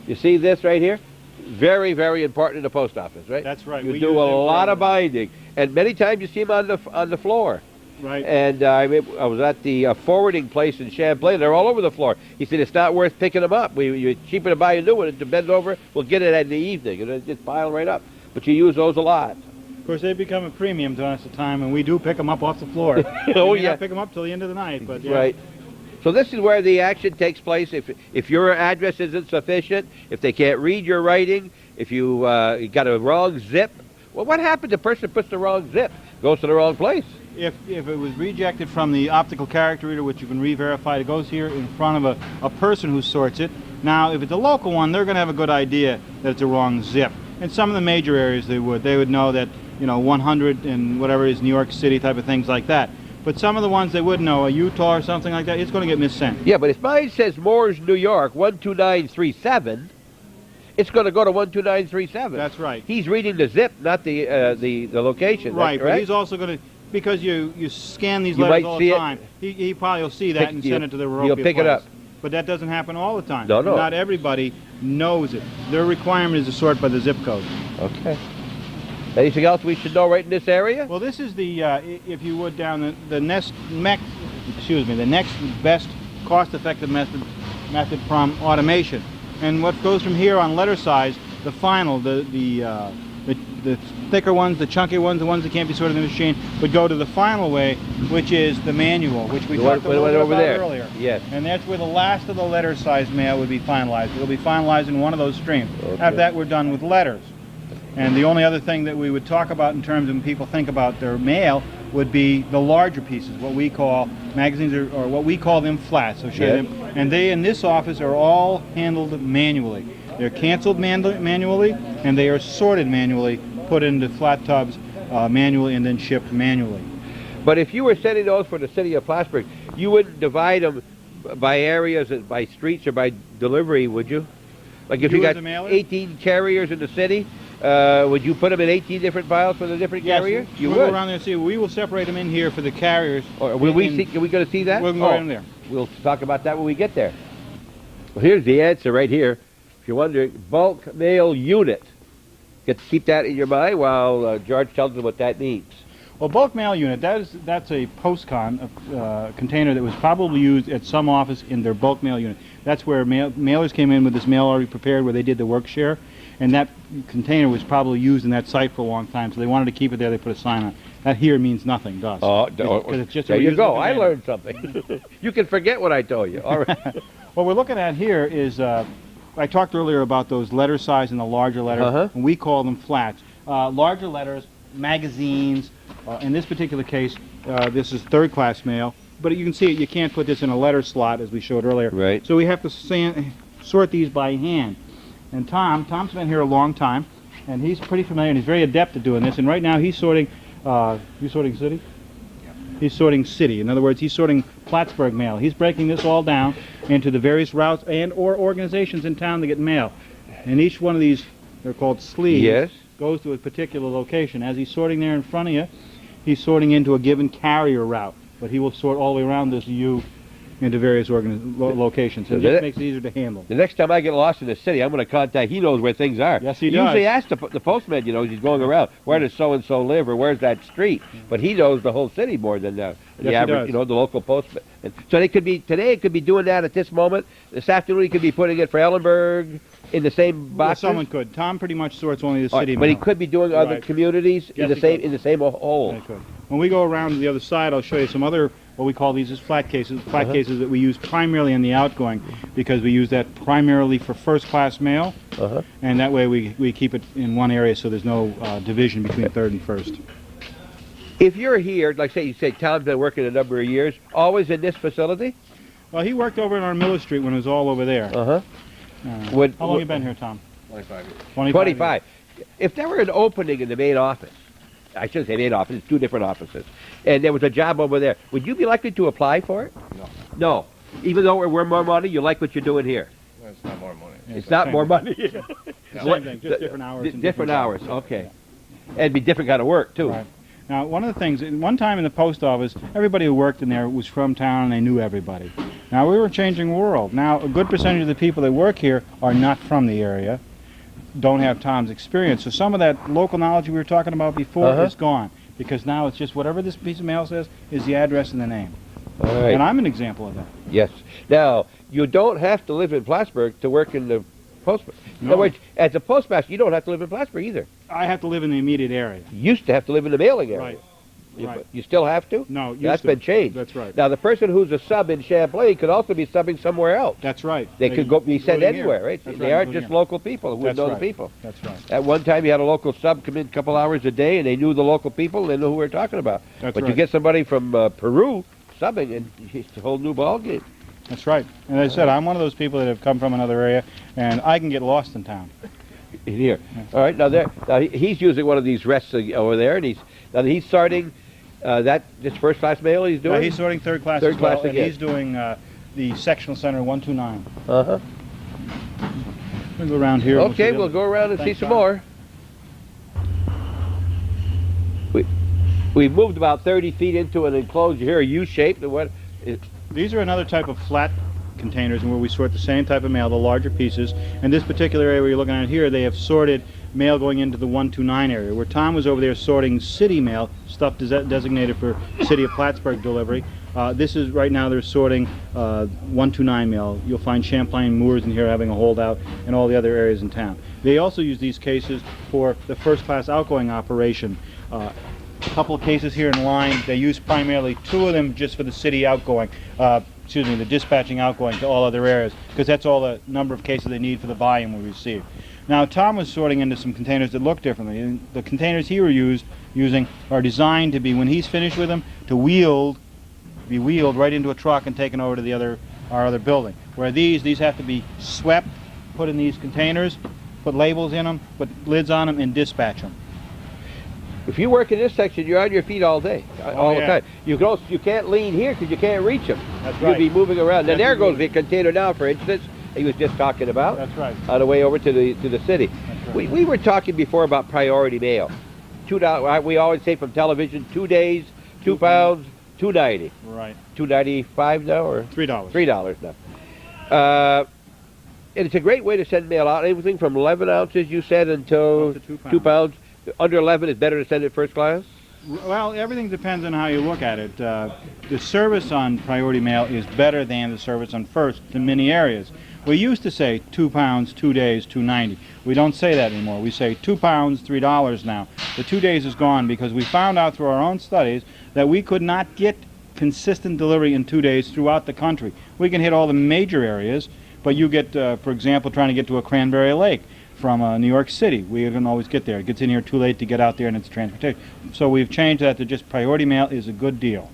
You see this right here? Very, very important in the post office, right? That's right. You We do use a them lot for- of binding. And many times you see them on the floor. Right. And I was at the forwarding place in Champlain. They're all over the floor. He said, it's not worth picking them up. You're cheaper to buy a new one and to bend over. We'll get it in the evening. And it just pile right up. But you use those a lot. Of course, they become a premium to us at the time, and we do pick them up off the floor. Oh, we may yeah. not pick them up till the end of the night, but yeah. Right. So this is where the action takes place. If your address isn't sufficient, if they can't read your writing, if you got a wrong zip. Well, what happens if the person puts the wrong zip? Goes to the wrong place. If it was rejected from the optical character reader, which you can re-verify, it goes here in front of a person who sorts it. Now, if it's a local one, they're going to have a good idea that it's a wrong zip. In some of the major areas, they would know that, 100 and whatever is New York City type of things like that. But some of the ones they wouldn't know, a Utah or something like that, it's going to get missent. Yeah, but if mine says Moores, New York, 12937, it's going to go to 12937. That's right. He's reading the zip, not the location. Right, Right. but he's also going to, because you scan these You letters might all see the it. time, he probably will see that and You'll- send it to the you'll appropriate pick it place. up. But that doesn't happen all the time. No. Not everybody knows it. Their requirement is to sort by the zip code. Okay. Anything else we should know right in this area? Well, this is the, if you would, down the next best cost-effective method from automation. And what goes from here on letter size, the final, the thicker ones, the chunky ones, the ones that can't be sorted in the machine, would go to the final way, which is the manual, which we talked a little bit about earlier. Yes. And that's where the last of the letter size mail would be finalized. It'll be finalized in one of those streams. Okay. After that, we're done with letters. And the only other thing that we would talk about in terms of when people think about their mail would be the larger pieces, what we call magazines, or what we call them flats. So show Yeah. them. And they, in this office, are all handled manually. They're canceled manually, and they are sorted manually, put into flat tubs manually, and then shipped manually. But if you were sending those for the city of Plattsburgh, you wouldn't divide them by areas, by streets, or by delivery, would you? Like if you got 18 carriers in the city, would you put them in 18 different piles for the different carriers? Yes, You we'll would. go around there and see. We will separate them in here for the carriers. Or will we see? Are we going to see that? We'll go right in there. We'll talk about that when we get there. Well, here's the answer right here. If you're wondering, bulk mail unit. Get to keep that in your mind while George tells us what that means. Well, bulk mail unit, that's a postcon, container that was probably used at some office in their bulk mail unit. That's where mailers came in with this mail already prepared, where they did the work share, and that container was probably used in that site for a long time, so they wanted to keep it there. They put a sign on it. That here means nothing to us. Oh, It's just there a you go. reusable I container. learned something. You can forget what I told you. All right. What we're looking at here is, I talked earlier about those letter size and the larger letter, and we call them flats. Larger letters, magazines, in this particular case, this is third-class mail, but you can see it, you can't put this in a letter slot, as we showed earlier. Right. So we have to sort these by hand. And Tom's been here a long time, and he's pretty familiar, and he's very adept at doing this, and right now he's sorting, you sorting city? He's sorting city. In other words, he's sorting Plattsburgh mail. He's breaking this all down into the various routes and or organizations in town that get mail. And each one of these, they're called sleeves, Yes. goes to a particular location. As he's sorting there in front of you, he's sorting into a given carrier route. But he will sort all the way around this U into various locations. It just makes it easier to handle. The next time I get lost in the city, I'm going to contact. He knows where things are. Yes, he He does. usually asks the postman. You know, he's going around. Where does so and so live, or where's that street? But he knows the whole city more than the he average. does. You know, the local postman. And so they could be today. It could be doing that at this moment. This afternoon, he could be putting it for Ellenberg in the same Well, boxes. someone could. Tom pretty much sorts only the All city right, but he mail. could be doing other Right. communities Yes, in the he same could. in the same hole. They could. When we go around to the other side, I'll show you some other, what we call these as flat cases cases that we use primarily in the outgoing, because we use that primarily for first-class mail, and that way we keep it in one area so there's no division between third and first. If you're here, like say you say Tom's been working a number of years, always in this facility. Well, he worked over on Miller Street when it was all over there. How How long you been here, Tom? 25 years. 25. If there were an opening in the main office, I shouldn't say main office, it's two different offices, and there was a job over there, would you be likely to apply for it? No. No. Even though we're more money, you like what you're doing here? Well, it's not more money. It's not same more thing. money. Same thing, just different hours. and Different hours, jobs. okay. And it'd be different kind of work, too. Right. Now, one of the things, one time in the post office, everybody who worked in there was from town and they knew everybody. Now, we were changing the world. Now, a good percentage of the people that work here are not from the area, don't have Tom's experience. So some of that local knowledge we were talking about before is gone, because now it's just whatever this piece of mail says is the address and the name. All right. And I'm an example of that. Yes. Now, you don't have to live in Plattsburgh to work in the postman. In No. other words, as a postmaster, you don't have to live in Plattsburgh either. I have to live in the immediate area. You used to have to live in the mailing area. Right. Right. You still have to? No, used That's to. been changed. That's right. Now, the person who's a sub in Champlain could also be subbing somewhere else. That's right. They could go be sent including anywhere, here. right? That's They aren't including just here. local people who That's know right. the people. That's right. At one time, you had a local sub come in a couple hours a day, and they knew the local people, and they knew who we were talking about. That's but you right. get somebody from Peru subbing, and it's a whole new ballgame. That's right. And as I said, I'm one of those people that have come from another area, and I can get lost in town. In here. All right, now he's using one of these rests over there, and he's starting this first class mail he's doing. He's sorting third class Third as well, class and again. he's doing the sectional center 129. We'll go around here. Okay, we'll go around and see Thanks, some Tom. more. We've moved about 30 feet into an enclosure here, a U-shaped. These are another type of flat containers and where we sort the same type of mail, the larger pieces. And this particular area you're looking at here, they have sorted mail going into the 129 area, where Tom was over there sorting city mail, stuff designated for City of Plattsburgh delivery. This is, right now they're sorting 129 mail. You'll find Champlain Moores in here having a holdout, and all the other areas in town. They also use these cases for the first class outgoing operation. A couple of cases here in line. They use primarily 2 of them just for the city outgoing, excuse me, the dispatching outgoing to all other areas, because that's all the number of cases they need for the volume we receive. Now, Tom was sorting into some containers that look differently, and the containers he was using are designed to be, when he's finished with them, to be wheeled right into a truck and taken over to our other building. Where these have to be swept, put in these containers, put labels in them, put lids on them, and dispatch them. If you work in this section, you're on your feet all day, all the time. You can't lean here because you can't reach them. That's right. You'll be moving around. Now there goes the container now, for instance, he was just talking about. That's right. On the way over to the city. That's right. We were talking before about priority mail. $2. We always say from television, 2 days, 2 pounds, $2.90. Right. $2.95 now, or $3. $3 now. And it's a great way to send mail out. Everything from 11 ounces, you said, until Up to 2 pounds. 2 pounds. Under 11 is better to send it first class? Well, everything depends on how you look at it. The service on priority mail is better than the service on first in many areas. We used to say 2 pounds, 2 days, $2.90. We don't say that anymore. We say 2 pounds, $3 now. The 2 days is gone because we found out through our own studies that we could not get consistent delivery in 2 days throughout the country. We can hit all the major areas, but you get, for example, trying to get to a Cranberry Lake from New York City. We don't always get there. It gets in here too late to get out there, and it's transportation. So we've changed that to just priority mail is a good deal.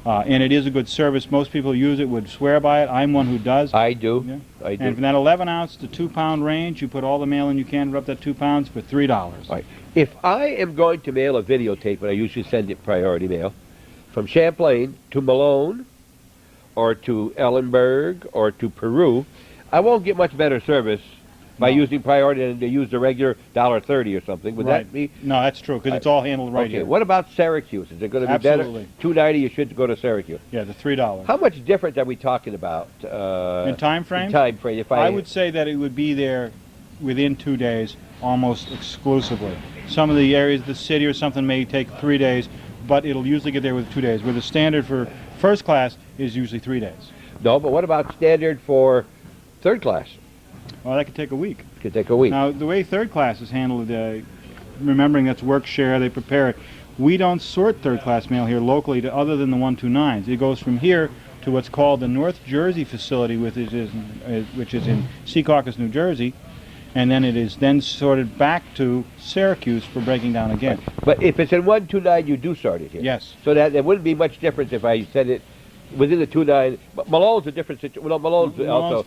And it is a good service. Most people use it, would swear by it. I'm one who does. I do. Yeah. I do. And from that 11 ounce to 2 pound range, you put all the mail in you can, up that 2 pounds for $3. Right. If I am going to mail a videotape, and I usually send it priority mail, from Champlain to Malone, or to Ellenburg, or to Peru, I won't get much better service by using priority than to use the regular $1.30 or something. Would that be? No, that's true, because it's all handled right okay. here. What about Syracuse? Is it going to be Absolutely. better? $2.90, you should go to Syracuse. Yeah, the $3. How much difference are we talking about? In time frame? In time frame. If I would say that it would be there within 2 days, almost exclusively. Some of the areas of the city or something may take 3 days, but it'll usually get there with 2 days, where the standard for first class is usually 3 days. No, but what about standard for third class? Well, that could take a week. It could take a week. Now, the way third class is handled, remembering that's work share, they prepare it. We don't sort third class mail here locally to other than the 129s. It goes from here to what's called the North Jersey facility, which is in Secaucus, New Jersey, and then it is then sorted back to Syracuse for breaking down again. But if it's in 129, you do sort it here. Yes. So that there wouldn't be much difference if I sent it within the 29. But Malone's a different situation. Well, Malone's also. Fine.